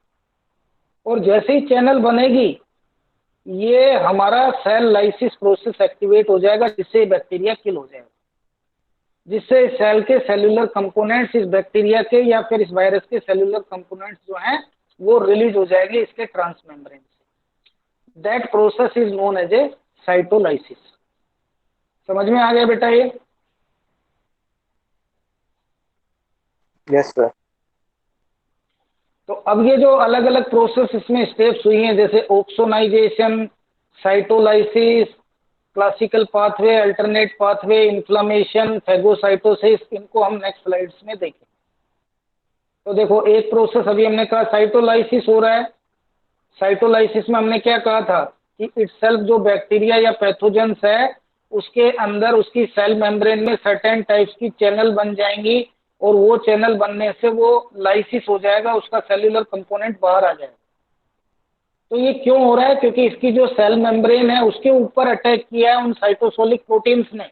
और जैसे ही चैनल बनेगी ये हमारा सेल लाइसिस प्रोसेस एक्टिवेट हो जाएगा, जिससे बैक्टीरिया किल हो जाएगा, जिससे सेल के सेल्यूलर कंपोनेंट्स इस बैक्टीरिया के या फिर इस वायरस के सेल्यूलर कंपोनेंट्स जो हैं वो रिलीज हो जाएंगे इसके ट्रांसमेम्ब्रेन से। That process is known as a cytolysis. समझ में आ गया बेटा ये? Yes sir. तो अब ये जो अलग अलग प्रोसेस इसमें स्टेप्स हुई हैं, जैसे opsonization, cytolysis, classical pathway, alternate pathway, inflammation, phagocytosis, इनको हम नेक्स्ट स्लाइड्स में देखें। तो देखो एक प्रोसेस अभी हमने कहा साइटोलाइसिस हो रहा है। साइटोलाइसिस में हमने क्या कहा था कि इटसेल्फ जो बैक्टीरिया या पैथोजेंस है उसके अंदर उसकी सेल मेम्ब्रेन में सर्टेन टाइप्स की चैनल बन जाएंगी, और वो चैनल बनने से वो लाइसिस हो जाएगा, उसका सेल्यूलर कंपोनेंट बाहर आ जाएगा। तो ये क्यों हो रहा है? क्योंकि इसकी जो सेल मेम्ब्रेन है उसके ऊपर अटैक किया है उन साइटोसोलिक प्रोटीन्स ने,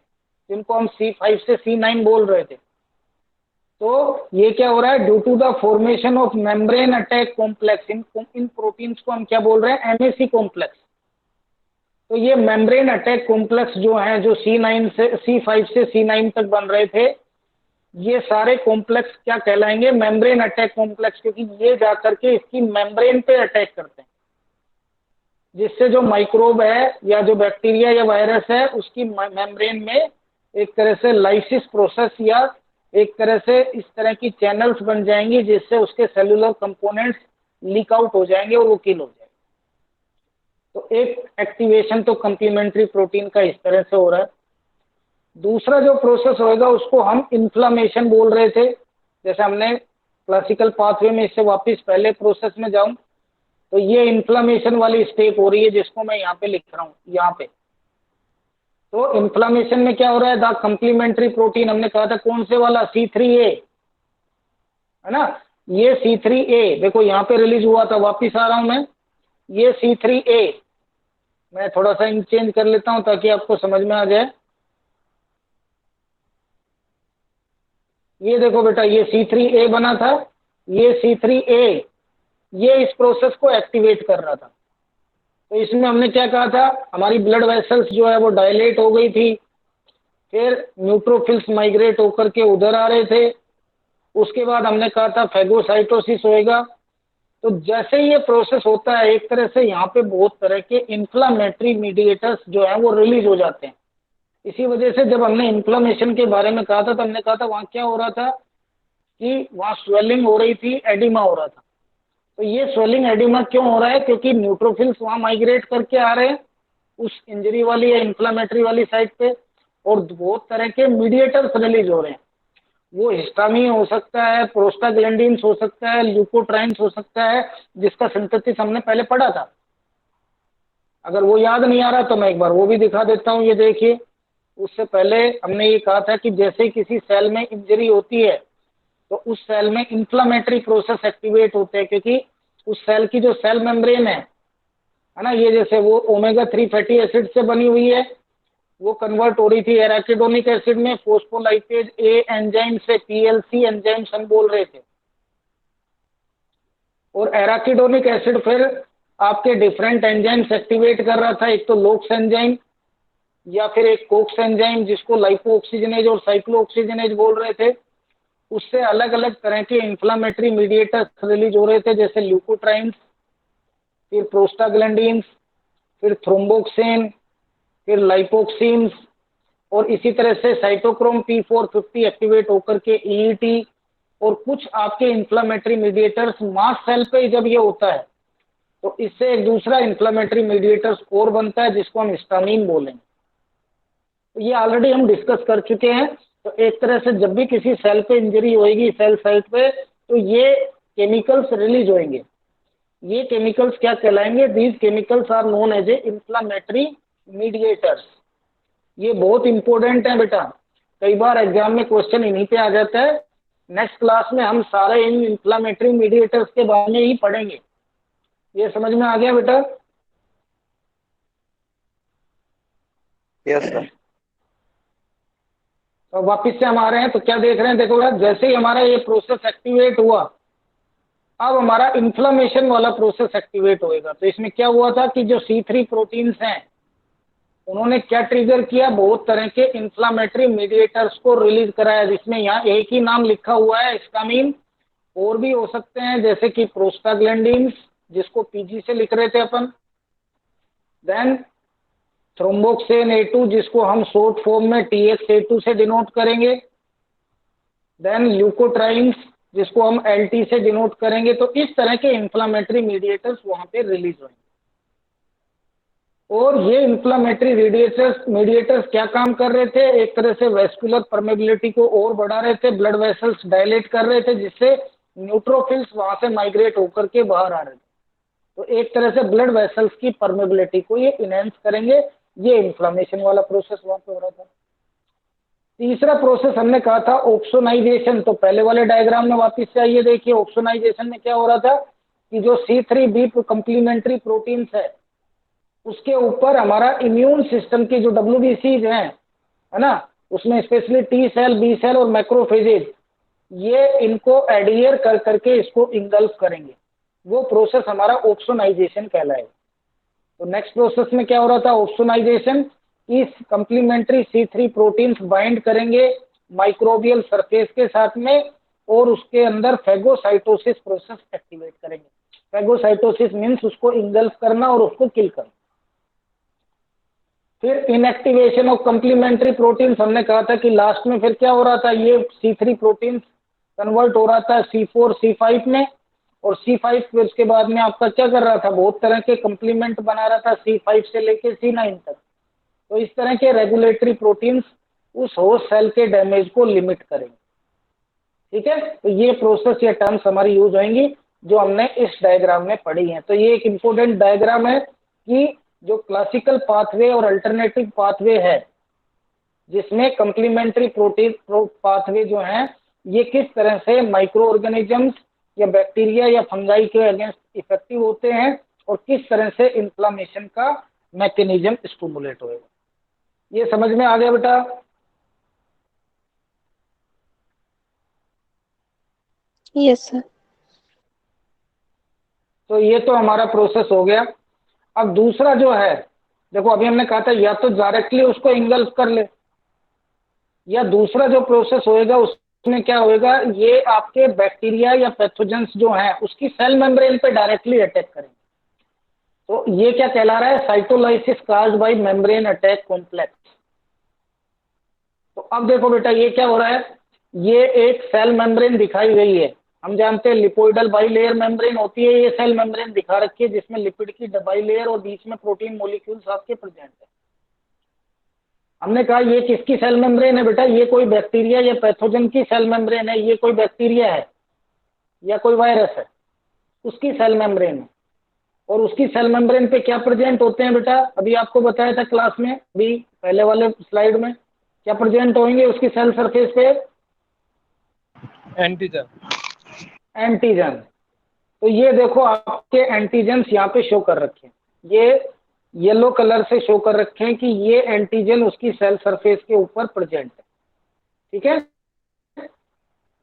जिनको हम C5 से C9 बोल रहे थे। तो ये क्या हो रहा है? Due to the formation of membrane attack complex, इन प्रोटीन्स को हम क्या बोल रहे हैं? MAC complex. तो ये मेम्ब्रेन अटैक कॉम्प्लेक्स जो हैं, जो C5 से C9 तक बन रहे थे, ये सारे कॉम्प्लेक्स क्या कहलाएंगे? मेम्ब्रेन अटैक कॉम्प्लेक्स, क्योंकि ये जाकर के इसकी मेम्ब्रेन पे अटैक करते हैं, जिससे जो माइक्रोब है या जो बैक्टीरिया या वायरस है उसकी मेम्ब्रेन में एक तरह से लाइसिस प्रोसेस या एक तरह से इस तरह की चैनल्स बन जाएंगी, जिससे उसके सेल्यूलर कंपोनेंट्स लीक आउट हो जाएंगे और वो किल हो जाएंगे। तो एक एक्टिवेशन तो कंप्लीमेंट्री प्रोटीन का इस तरह से हो रहा है। दूसरा जो प्रोसेस होगा उसको हम इन्फ्लामेशन बोल रहे थे। जैसे हमने क्लासिकल पाथवे में, इससे वापस पहले प्रोसेस में जाऊं तो ये इन्फ्लामेशन वाली स्टेप हो रही है, जिसको मैं यहाँ पे लिख रहा हूँ यहाँ पे। तो इन्फ्लामेशन में क्या हो रहा है? द कंप्लीमेंट्री प्रोटीन हमने कहा था कौन से वाला? C3A, है ना। ये C3A देखो यहाँ पे रिलीज हुआ था, वापिस आ रहा हूं मैं। ये C3A मैं थोड़ा सा चेंज कर लेता हूं ताकि आपको समझ में आ जाए। ये देखो बेटा, ये C3A बना था, ये C3A ये इस प्रोसेस को एक्टिवेट कर रहा था। तो इसमें हमने क्या कहा था? हमारी ब्लड वेसल्स जो है वो डायलेट हो गई थी, फिर न्यूट्रोफिल्स माइग्रेट होकर के उधर आ रहे थे। उसके बाद हमने कहा था फेगोसाइटोसिस होएगा। तो जैसे ये प्रोसेस होता है, एक तरह से यहाँ पे बहुत तरह के इन्फ्लामेटरी मीडिएटर्स जो है वो रिलीज हो जाते हैं। इसी वजह से जब हमने इन्फ्लेमेशन के बारे में कहा था तो हमने कहा था वहां क्या हो रहा था कि वहां स्वेलिंग हो रही थी, एडिमा हो रहा था। तो ये स्वेलिंग एडिमा क्यों हो रहा है? क्योंकि न्यूट्रोफिल्स वहां माइग्रेट करके आ रहे हैं उस इंजरी वाली या इन्फ्लेमेटरी वाली साइड पे, और बहुत तरह के मीडिएटर्स रिलीज हो रहे हैं। वो हिस्टामिन हो सकता है, प्रोस्टाग्लैंडिन्स हो सकता है, ल्यूकोट्राइन्स हो सकता है, जिसका सिंथेसिस हमने पहले पढ़ा था। अगर वो याद नहीं आ रहा तो मैं एक बार वो भी दिखा देता हूँ। ये देखिए, उससे पहले हमने ये कहा था कि जैसे किसी सेल में इंजरी होती है तो उस सेल में इंफ्लामेटरी प्रोसेस एक्टिवेट होते हैं, क्योंकि उस सेल की जो सेल मेम्ब्रेन है ना, ये जैसे वो ओमेगा 3 फैटी एसिड से बनी हुई है, वो कन्वर्ट हो रही थी एराकिडोनिक एसिड में फोस्फोलाइपेज ए एंजाइम से पीएलसी एंजाइम हम बोल रहे थे। और एराकिडोनिक एसिड फिर आपके डिफरेंट एंजाइम्स एक्टिवेट कर रहा था, एक तो लोक्स एंजाइम या फिर एक कोक्स एंजाइम जिसको लाइपो ऑक्सीजनेज और साइक्लो ऑक्सीजनेज बोल रहे थे। उससे अलग अलग तरह के इंफ्लामेटरी मीडिएटर्स रिलीज हो रहे थे, जैसे ल्यूकोट्राइन्स, फिर प्रोस्टाग्लैंडिन्स, फिर थ्रोम्बोक्सिन, फिर लाइपोक्सिन्स, और इसी तरह से साइटोक्रोम P450 एक्टिवेट होकर के ईईटी और कुछ आपके इंफ्लामेटरी मीडिएटर्स मास्ट सेल पे जब ये होता है तो इससे एक दूसरा इंफ्लामेटरी मीडिएटर्स और बनता है जिसको हम हिस्टामिन बोलेंगे। तो ये ऑलरेडी हम डिस्कस कर चुके हैं। तो एक तरह से जब भी किसी सेल पे इंजरी होएगी सेल साइट पे तो ये केमिकल्स रिलीज होंगे। ये केमिकल्स क्या कहलाएंगे? These chemicals are known as a inflammatory mediators. ये बहुत इंपॉर्टेंट है बेटा, कई बार एग्जाम में क्वेश्चन इन्हीं पे आ जाता है। नेक्स्ट क्लास में हम सारे इन इंफ्लामेटरी मीडिएटर्स के बारे में ही पढ़ेंगे। ये समझ में आ गया बेटा? Yes sir. तो वापिस से हम आ रहे हैं, तो क्या देख रहे हैं? देखो यार, जैसे ही हमारा ये प्रोसेस एक्टिवेट हुआ अब हमारा इन्फ्लामेशन वाला प्रोसेस एक्टिवेट होएगा। तो इसमें क्या हुआ था कि जो C3 प्रोटीन्स हैं उन्होंने क्या ट्रिगर किया? बहुत तरह के इंफ्लामेटरी मीडिएटर्स को रिलीज कराया, जिसमें यहाँ एक ही नाम लिखा हुआ है हिस्टामिन, और भी हो सकते हैं जैसे कि प्रोस्टाग्लैंडिन्स जिसको पीजी से लिख रहे थे अपन, देन थ्रोम्बोक्सिन A2 जिसको हम शॉर्ट फॉर्म में TXA2 से डिनोट करेंगे, देन ल्यूकोट्राइन्स जिसको हम LT से डिनोट करेंगे। तो इस तरह के इंफ्लामेटरी मीडिएटर्स वहां पे रिलीज होंगे। और ये इंफ्लामेटरी मीडिएटर्स क्या काम कर रहे थे? एक तरह से वेस्कुलर परमेबिलिटी को और बढ़ा रहे थे, ब्लड वेसल्स डायलेट कर रहे थे, जिससे न्यूट्रोफिल्स वहां से माइग्रेट होकर के बाहर आ रहे थे। तो एक तरह से ब्लड वेसल्स की परमेबिलिटी को ये इनहेंस करेंगे। ये इन्फ्लामेशन वाला प्रोसेस वहां पे हो रहा था। तीसरा प्रोसेस हमने कहा था ऑक्सोनाइजेशन। तो पहले वाले डायग्राम में वापस से आइए, देखिए ऑक्सोनाइजेशन में क्या हो रहा था कि जो C3b कंप्लीमेंट्री प्रोटीन्स है उसके ऊपर हमारा इम्यून सिस्टम की जो WBCs है ना, उसमें specially T cell, B cell और मैक्रोफेजेज, ये इनको एडियर कर करके इसको इंगल्फ करेंगे। वो प्रोसेस हमारा ऑक्सोनाइजेशन कहलाएगा। तो नेक्स्ट प्रोसेस में क्या हो रहा था? ऑक्सोनाइजेशन, इस कंप्लीमेंट्री C3 प्रोटीन्स बाइंड करेंगे माइक्रोबियल सरफेस के साथ में और उसके अंदर फैगोसाइटोसिस प्रोसेस एक्टिवेट करेंगे। फैगोसाइटोसिस मीन्स उसको इंगल्फ करना और उसको किल करना। फिर इनएक्टिवेशन ऑफ कंप्लीमेंट्री प्रोटीन्स, हमने कहा था कि लास्ट में फिर क्या हो रहा था? ये C3 प्रोटीन्स कन्वर्ट हो रहा था C4 C5 में, और C5 फिर उसके बाद में आपका क्या कर रहा था? बहुत तरह के कंप्लीमेंट बना रहा था C5 से लेके C9 तक। तो इस तरह के रेगुलेटरी प्रोटीन्स उस होस्ट सेल के डैमेज को लिमिट करेंगे। ठीक है, तो ये प्रोसेस या टर्म्स हमारी यूज होंगी जो हमने इस डायग्राम में पढ़ी हैं। तो ये एक इंपॉर्टेंट डायग्राम है कि जो क्लासिकल पाथवे और अल्टरनेटिव पाथवे है जिसमें कंप्लीमेंट्री प्रोटीन पाथवे जो हैं ये किस तरह से माइक्रो ऑर्गेनिजम्स या बैक्टीरिया या फंगाई के अगेंस्ट इफेक्टिव होते हैं और किस तरह से इन्फ्लामेशन का मैकेनिज्म स्टिमुलेट होएगा। ये समझ में आ गया बेटा? Yes sir. तो ये तो हमारा प्रोसेस हो गया। अब दूसरा जो है, देखो अभी हमने कहा था या तो डायरेक्टली उसको इंगल्फ कर ले, या दूसरा जो प्रोसेस होएगा उसमें क्या होएगा, ये आपके बैक्टीरिया या पैथोजेंस जो हैं उसकी सेल मेम्ब्रेन पे डायरेक्टली अटैक करेंगे। तो ये क्या कहला रहा है? Cytolysis caused by membrane attack complex. तो अब देखो बेटा ये क्या हो रहा है, ये एक सेल मेम्ब्रेन दिखाई गई है। हम जानते हैं लिपोइडल बाइलेयर मेम्ब्रेन होती है, ये सेल मेम्ब्रेन दिखा रखी है जिसमें लिपिड की बाइलेयर और बीच में प्रोटीन मॉलिक्यूल्स आपके प्रेजेंट है। हमने कहा ये किसकी सेल मेम्ब्रेन है बेटा, ये कोई बैक्टीरिया या पैथोजन की सेल मेम्ब्रेन है, ये कोई बैक्टीरिया है या कोई वायरस है, उसकी सेल मेम्ब्रेन है। और उसकी सेल मेम्ब्रेन पे क्या प्रेजेंट होते हैं बेटा, अभी आपको बताया था क्लास में, अभी पहले वाले स्लाइड में क्या प्रेजेंट होंगे उसकी सेल सरफेस पे, एंटीजन। एंटीजन। तो ये देखो आपके एंटीजन्स यहाँ पे शो कर रखे हैं, ये येलो कलर से शो कर रखे हैं कि ये एंटीजन उसकी सेल सरफेस के ऊपर प्रेजेंट है। ठीक है,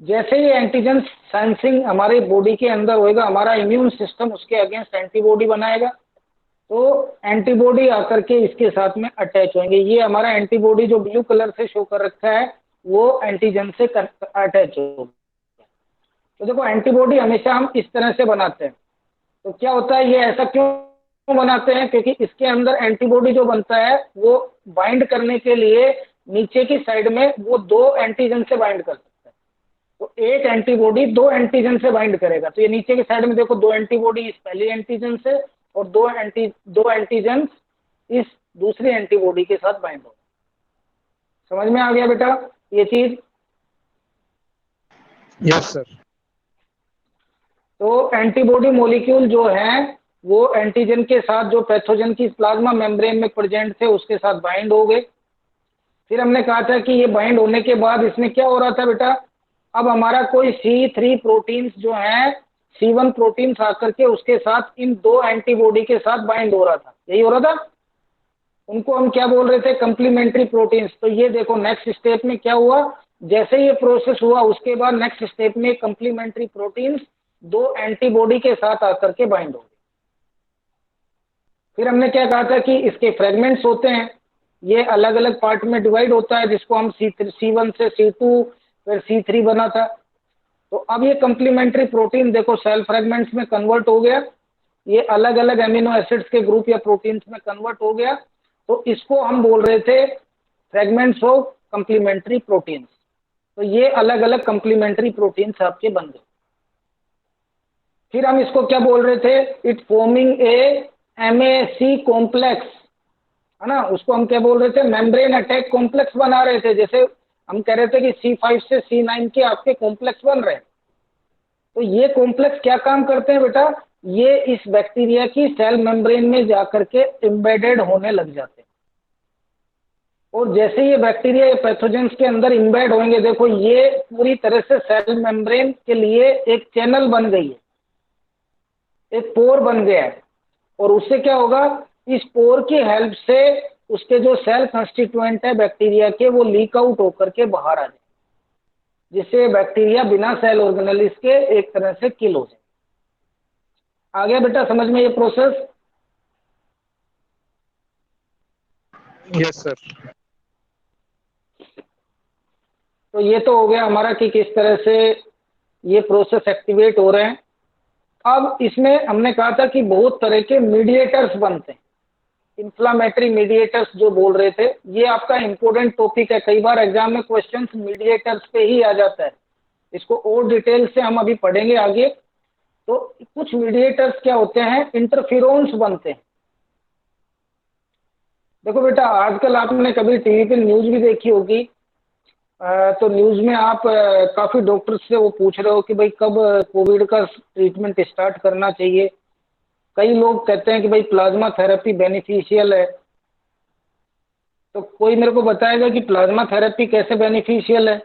जैसे ये एंटीजन सेंसिंग हमारे बॉडी के अंदर होएगा, हमारा इम्यून सिस्टम उसके अगेंस्ट एंटीबॉडी बनाएगा, तो एंटीबॉडी आकर के इसके साथ में अटैच होंगे। ये हमारा एंटीबॉडी जो ब्लू कलर से शो कर रखा है वो एंटीजन से अटैच होगा। तो देखो एंटीबॉडी हमेशा हम इस तरह से बनाते हैं। तो क्या होता है, ये ऐसा क्यों बनाते हैं, क्योंकि इसके अंदर एंटीबॉडी जो बनता है वो बाइंड करने के लिए नीचे की साइड में वो दो एंटीजन से बाइंड कर सकता है। तो एक एंटीबॉडी दो एंटीजन से बाइंड करेगा, तो ये नीचे की साइड में देखो दो एंटीबॉडी इस पहले एंटीजन से और दो एंटीजन इस दूसरी एंटीबॉडी के साथ बाइंड होगा। समझ में आ गया बेटा ये चीज? Yes sir. तो एंटीबॉडी मॉलिक्यूल जो है वो एंटीजन के साथ जो पैथोजन की प्लाज्मा मेम्ब्रेन में प्रेजेंट थे उसके साथ बाइंड हो गए। फिर हमने कहा था कि ये बाइंड होने के बाद इसमें क्या हो रहा था बेटा, अब हमारा कोई C3 प्रोटीन्स जो है C1 प्रोटीन्स आकर के उसके साथ इन दो एंटीबॉडी के साथ बाइंड हो रहा था, यही हो रहा था। उनको हम क्या बोल रहे थे, कंप्लीमेंट्री प्रोटीन्स। तो ये देखो नेक्स्ट स्टेप में क्या हुआ, जैसे ये प्रोसेस हुआ उसके बाद नेक्स्ट स्टेप में कंप्लीमेंट्री प्रोटीन्स दो एंटीबॉडी के साथ आकर के बाइंड हो गए। फिर हमने क्या कहा था कि इसके फ्रेगमेंट्स होते हैं, ये अलग अलग पार्ट में डिवाइड होता है, जिसको हम C1 से C2 फिर C3 बना था। तो अब ये कंप्लीमेंट्री प्रोटीन देखो सेल फ्रेगमेंट्स में कन्वर्ट हो गया, ये अलग अलग एमिनो एसिड्स के ग्रुप या प्रोटीन्स में कन्वर्ट हो गया। तो इसको हम बोल रहे थे फ्रेगमेंट्स ऑफ कंप्लीमेंट्री प्रोटीन्स। तो ये अलग अलग कंप्लीमेंट्री प्रोटीन्स आपके बन गए। फिर हम इसको क्या बोल रहे थे, it forming a MAC complex, है ना, उसको हम क्या बोल रहे थे, मेम्ब्रेन अटैक कॉम्प्लेक्स बना रहे थे। जैसे हम कह रहे थे कि C5 से C9 के आपके कॉम्प्लेक्स बन रहे हैं। तो ये कॉम्प्लेक्स क्या काम करते हैं बेटा, ये इस बैक्टीरिया की सेल मेम्ब्रेन में जाकर के एम्बेडेड होने लग जाते हैं। और जैसे ये बैक्टीरिया या पैथोजेंस के अंदर एम्बेड होंगे, देखो ये पूरी तरह से सेल मेम्ब्रेन के लिए एक चैनल बन गई है, एक पोर बन गया है। और उससे क्या होगा, इस पोर की हेल्प से उसके जो सेल कंस्टिट्यूएंट है बैक्टीरिया के वो लीक आउट होकर के बाहर आ जाए, जिससे बैक्टीरिया बिना सेल ऑर्गेनेलिस के एक तरह से किल हो जाए। आ गया बेटा समझ में ये प्रोसेस? Yes sir. तो ये तो हो गया हमारा कि किस तरह से ये प्रोसेस एक्टिवेट हो रहे हैं। अब इसमें हमने कहा था कि बहुत तरह के मीडिएटर्स बनते हैं, इन्फ्लामेटरी मीडिएटर्स जो बोल रहे थे, ये आपका इंपॉर्टेंट टॉपिक है। कई बार एग्जाम में क्वेश्चंस मीडिएटर्स पे ही आ जाता है, इसको और डिटेल से हम अभी पढ़ेंगे आगे। तो कुछ मीडिएटर्स क्या होते हैं, इंटरफेरोन्स बनते हैं। देखो बेटा आजकल आपने कभी टीवी पे न्यूज भी देखी होगी, तो न्यूज में आप काफी डॉक्टर्स से वो पूछ रहे हो कि भाई कब कोविड का ट्रीटमेंट स्टार्ट करना चाहिए। कई लोग कहते हैं कि भाई प्लाज्मा थेरेपी बेनिफिशियल है। तो कोई मेरे को बताएगा कि प्लाज्मा थेरेपी कैसे बेनिफिशियल है?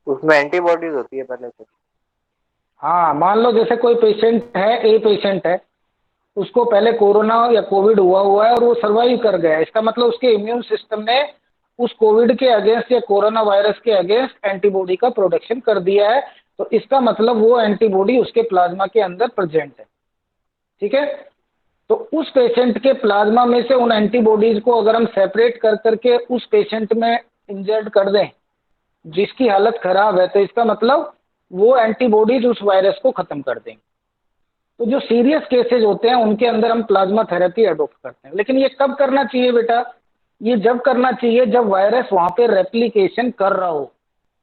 उसमें एंटीबॉडीज होती है पहले से। हाँ, मान लो जैसे कोई पेशेंट है, ए पेशेंट है, उसको पहले कोरोना या कोविड हुआ है और वो सर्वाइव कर गया, इसका मतलब उसके इम्यून सिस्टम ने उस कोविड के अगेंस्ट या कोरोना वायरस के अगेंस्ट एंटीबॉडी का प्रोडक्शन कर दिया है। तो इसका मतलब वो एंटीबॉडी उसके प्लाज्मा के अंदर प्रेजेंट है। ठीक है, तो उस पेशेंट के प्लाज्मा में से उन एंटीबॉडीज को अगर हम सेपरेट कर करके उस पेशेंट में इंजर्ट कर दें जिसकी हालत खराब है, तो इसका मतलब वो एंटीबॉडीज उस वायरस को खत्म कर देंगे। तो जो सीरियस केसेज होते हैं उनके अंदर हम प्लाज्मा थेरेपी अडॉप्ट करते हैं। लेकिन ये कब करना चाहिए बेटा, ये जब करना चाहिए जब वायरस वहां पे रेप्लिकेशन कर रहा हो,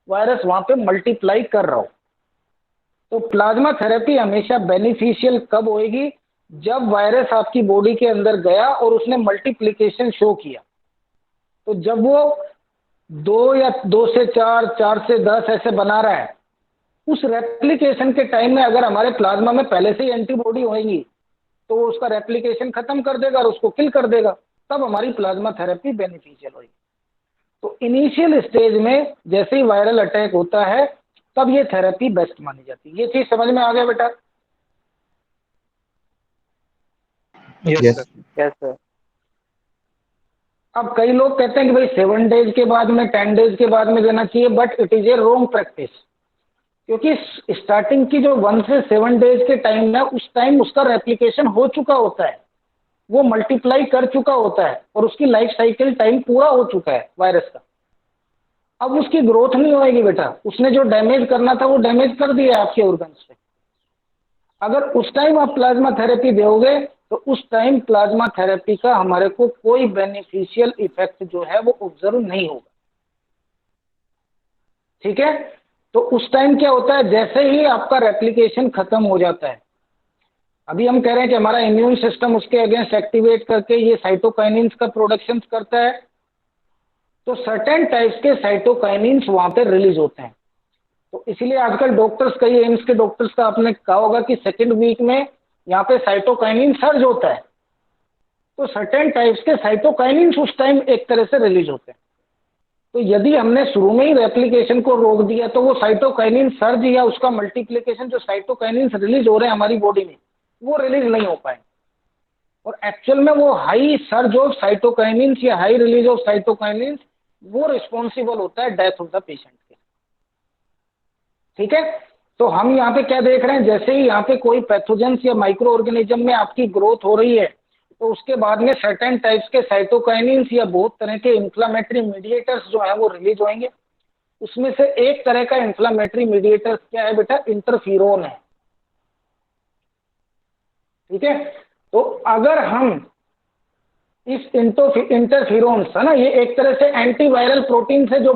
वायरस वहां पे मल्टीप्लाई कर रहा हो। तो प्लाज्मा थेरेपी हमेशा बेनिफिशियल कब होएगी? जब वायरस आपकी बॉडी के अंदर गया और उसने मल्टीप्लिकेशन शो किया। तो जब वो 2 या 2 से 4, 4 से 10 ऐसे बना रहा है, उस रेप्लिकेशन के टाइम में अगर हमारे प्लाज्मा में पहले से ही एंटीबॉडी होएगी तो वो उसका रेप्लिकेशन खत्म कर देगा और उसको किल कर देगा, तब हमारी प्लाज्मा थेरेपी बेनिफिशियल होगी। तो इनिशियल स्टेज में जैसे ही वायरल अटैक होता है तब ये थेरेपी बेस्ट मानी जाती है। ये चीज समझ में आ गया बेटा? Yes, sir. Yes, sir. अब कई लोग कहते हैं कि भाई 7 डेज के बाद में, 10 डेज के बाद में देना चाहिए, but it is a wrong practice. क्योंकि स्टार्टिंग की जो 1 से 7 डेज के टाइम है, उस टाइम उसका रेप्लिकेशन हो चुका होता है, वो मल्टीप्लाई कर चुका होता है और उसकी लाइफ साइकिल टाइम पूरा हो चुका है वायरस का। अब उसकी ग्रोथ नहीं होएगी बेटा, उसने जो डैमेज करना था वो डैमेज कर दिया आपके ऑर्गन्स पे। अगर उस टाइम आप प्लाज्मा थेरेपी दोगे तो उस टाइम प्लाज्मा थेरेपी का हमारे को कोई बेनिफिशियल इफेक्ट जो है वो ऑब्जर्व नहीं होगा। ठीक है? तो उस टाइम क्या होता है, जैसे ही आपका रेप्लिकेशन खत्म हो जाता है, अभी हम कह रहे हैं कि हमारा इम्यून सिस्टम उसके अगेंस्ट एक्टिवेट करके ये साइटोकाइनिन्स का प्रोडक्शन करता है, तो सर्टेन टाइप्स के साइटोकाइनिन्स वहां पे रिलीज होते हैं। तो इसीलिए आजकल डॉक्टर्स, कई एम्स के डॉक्टर्स का आपने कहा होगा कि सेकेंड वीक में यहाँ पे साइटोकाइनिन सर्ज होता है। तो सर्टेन टाइप्स के साइटोकाइनिन्स उस टाइम एक तरह से रिलीज होते हैं। तो यदि हमने शुरू में ही रेप्लिकेशन को रोक दिया तो वो साइटोकाइनिन सर्ज या उसका मल्टीप्लिकेशन, जो साइटोकाइनिन्स रिलीज हो रहे हैं हमारी बॉडी में, वो रिलीज नहीं हो पाए। और एक्चुअल में वो हाई सर्ज ऑफ साइटोकाइनिन्स या हाई रिलीज ऑफ साइटोकाइनिन्स वो रिस्पॉन्सिबल होता है डेथ ऑफ द पेशेंट के। ठीक है? तो हम यहाँ पे क्या देख रहे हैं, जैसे ही यहाँ पे कोई पैथोजेंस या माइक्रो ऑर्गेनिज्म में आपकी ग्रोथ हो रही है तो उसके बाद में सर्टेन टाइप्स के साइटोकाइनिन्स या बहुत तरह के इन्फ्लामेटरी मीडिएटर्स जो है वो रिलीज होंगे। उसमें से एक तरह का इन्फ्लामेटरी मीडिएटर क्या है बेटा? इंटरफीरोन है। ठीक है? तो अगर हम इस इंटरफीरोन्स है ना, ये एक तरह से एंटीवायरल प्रोटीन से जो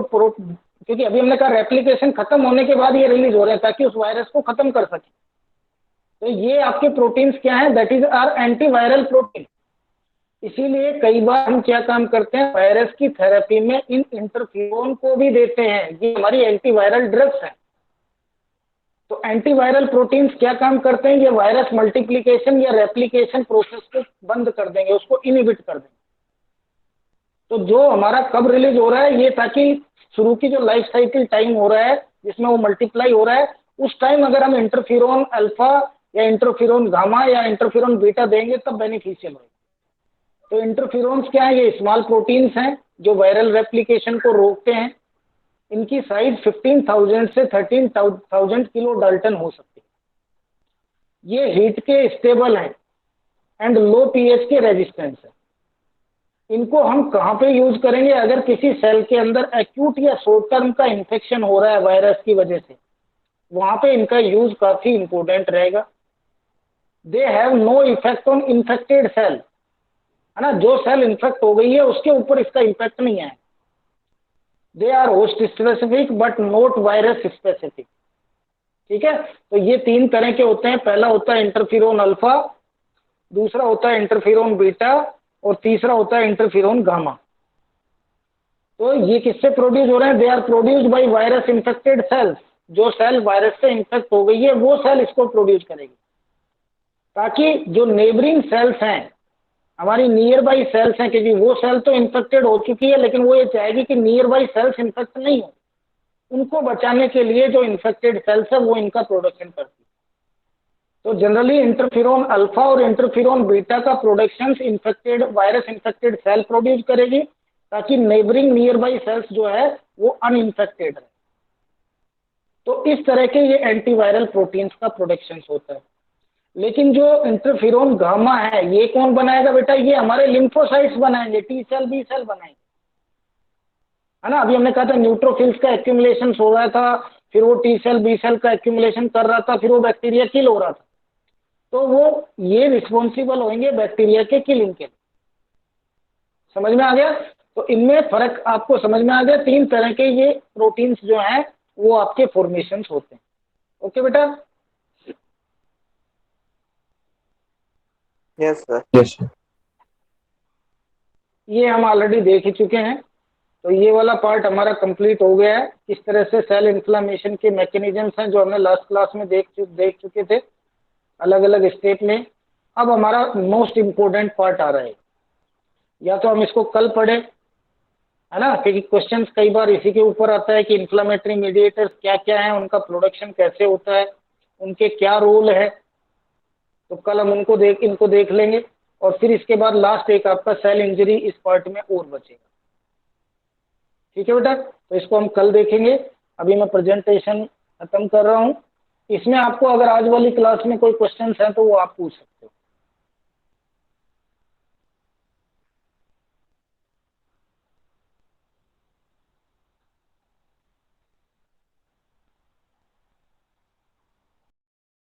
क्योंकि अभी हमने कहा रेप्लिकेशन खत्म होने के बाद ये रिलीज हो रहे हैं ताकि उस वायरस को खत्म कर सके। तो ये आपके प्रोटीन्स क्या है? That is are antiviral protein. इसीलिए कई बार हम क्या काम करते हैं, वायरस की थेरेपी में इन इंटरफीरोन को भी देते हैं। ये हमारी एंटीवायरल ड्रग्स हैं। तो एंटीवायरल प्रोटीन्स क्या काम करते हैं? ये वायरस मल्टीप्लिकेशन या रेप्लिकेशन प्रोसेस को बंद कर देंगे, उसको इनहिबिट कर देंगे। तो जो हमारा कब रिलीज हो रहा है, ये ताकि शुरू की जो लाइफ साइकिल टाइम हो रहा है जिसमें वो मल्टीप्लाई हो रहा है, उस टाइम अगर हम इंटरफीरोन अल्फा या इंटरफीरोन गामा या इंटरफीरोन बीटा देंगे तब बेनिफिशियल होगा। तो इंटरफीरोन्स क्या है? ये स्मॉल प्रोटीन्स हैं जो वायरल रेप्लिकेशन को रोकते हैं। इनकी साइज 15,000 से 13,000 किलो डाल्टन हो सकती है। ये हीट के स्टेबल हैं एंड लो पीएच के रेजिस्टेंस है। इनको हम कहाँ पे यूज करेंगे? अगर किसी सेल के अंदर एक्यूट या शॉर्ट टर्म का इन्फेक्शन हो रहा है वायरस की वजह से, वहां पे इनका यूज काफी इंपॉर्टेंट रहेगा। They have no effect on infected cell, है ना, जो सेल इन्फेक्ट हो गई है उसके ऊपर इसका इम्पैक्ट नहीं है। They are host specific but not virus specific. ठीक है? तो ये 3 तरह के होते हैं। पहला होता है इंटरफीरोन अल्फा, दूसरा होता है इंटरफीरोन बीटा और तीसरा होता है इंटरफीरोन गामा। तो ये किससे प्रोड्यूस हो रहे हैं? They are produced by virus infected cells. जो सेल वायरस से इन्फेक्ट हो गई है वो सेल इसको प्रोड्यूस करेगी, ताकि जो नेबरिंग सेल्स हैं, हमारी नियर बाई सेल्स हैं, क्योंकि वो सेल तो इन्फेक्टेड हो चुकी है लेकिन वो ये चाहेगी कि नियर बाई सेल्स इन्फेक्ट नहीं हो, उनको बचाने के लिए जो इन्फेक्टेड सेल्स है वो इनका प्रोडक्शन करती है। तो जनरली इंटरफीरोन अल्फा और इंटरफीरोन बीटा का production infected virus infected cell produce करेगी, ताकि नेबरिंग नियर बाई सेल्स जो है वो अनइन्फेक्टेड है। तो इस तरह के ये एंटीवायरल प्रोटीन्स का प्रोडक्शन होता है। लेकिन जो इंटरफीरोन गामा है ये कौन बनाएगा बेटा? ये हमारे लिम्फोसाइट्स बनाएंगे, टी सेल बी सेल बनाएंगे, है ना। अभी हमने कहा था न्यूट्रोफिल्स का एक्यूमुलेशन हो रहा था, फिर वो टी सेल बी सेल का एक्यूमुलेशन कर रहा था, फिर वो बैक्टीरिया किल हो रहा था। तो वो ये रिस्पॉन्सिबल होंगे बैक्टीरिया के किलिंग के। समझ में आ गया? तो इनमें फर्क आपको समझ में आ गया। 3 तरह के ये प्रोटीन्स जो हैं वो आपके फॉर्मेशंस होते हैं। ओके बेटा? Yes sir. Yes, sir. ये हम ऑलरेडी देख ही चुके हैं। तो ये वाला पार्ट हमारा कंप्लीट हो गया है। किस तरह से सेल इन्फ्लामेशन के मैकेनिज्म्स हैं जो हमने लास्ट क्लास में देख चुके थे अलग अलग स्टेप में। अब हमारा मोस्ट इम्पोर्टेंट पार्ट आ रहा है, या तो हम इसको कल पढ़े, है ना, क्योंकि क्वेश्चंस कई बार इसी के ऊपर आता है कि इन्फ्लामेटरी मीडिएटर्स क्या क्या है, उनका प्रोडक्शन कैसे होता है, उनके क्या रोल है। तो कल हम इनको देख लेंगे और फिर इसके बाद लास्ट एक आपका सेल इंजरी इस पार्ट में और बचेगा। ठीक है बेटा? तो इसको हम कल देखेंगे। अभी मैं प्रेजेंटेशन खत्म कर रहा हूँ। इसमें आपको अगर आज वाली क्लास में कोई क्वेश्चंस हैं तो वो आप पूछ सकते हो।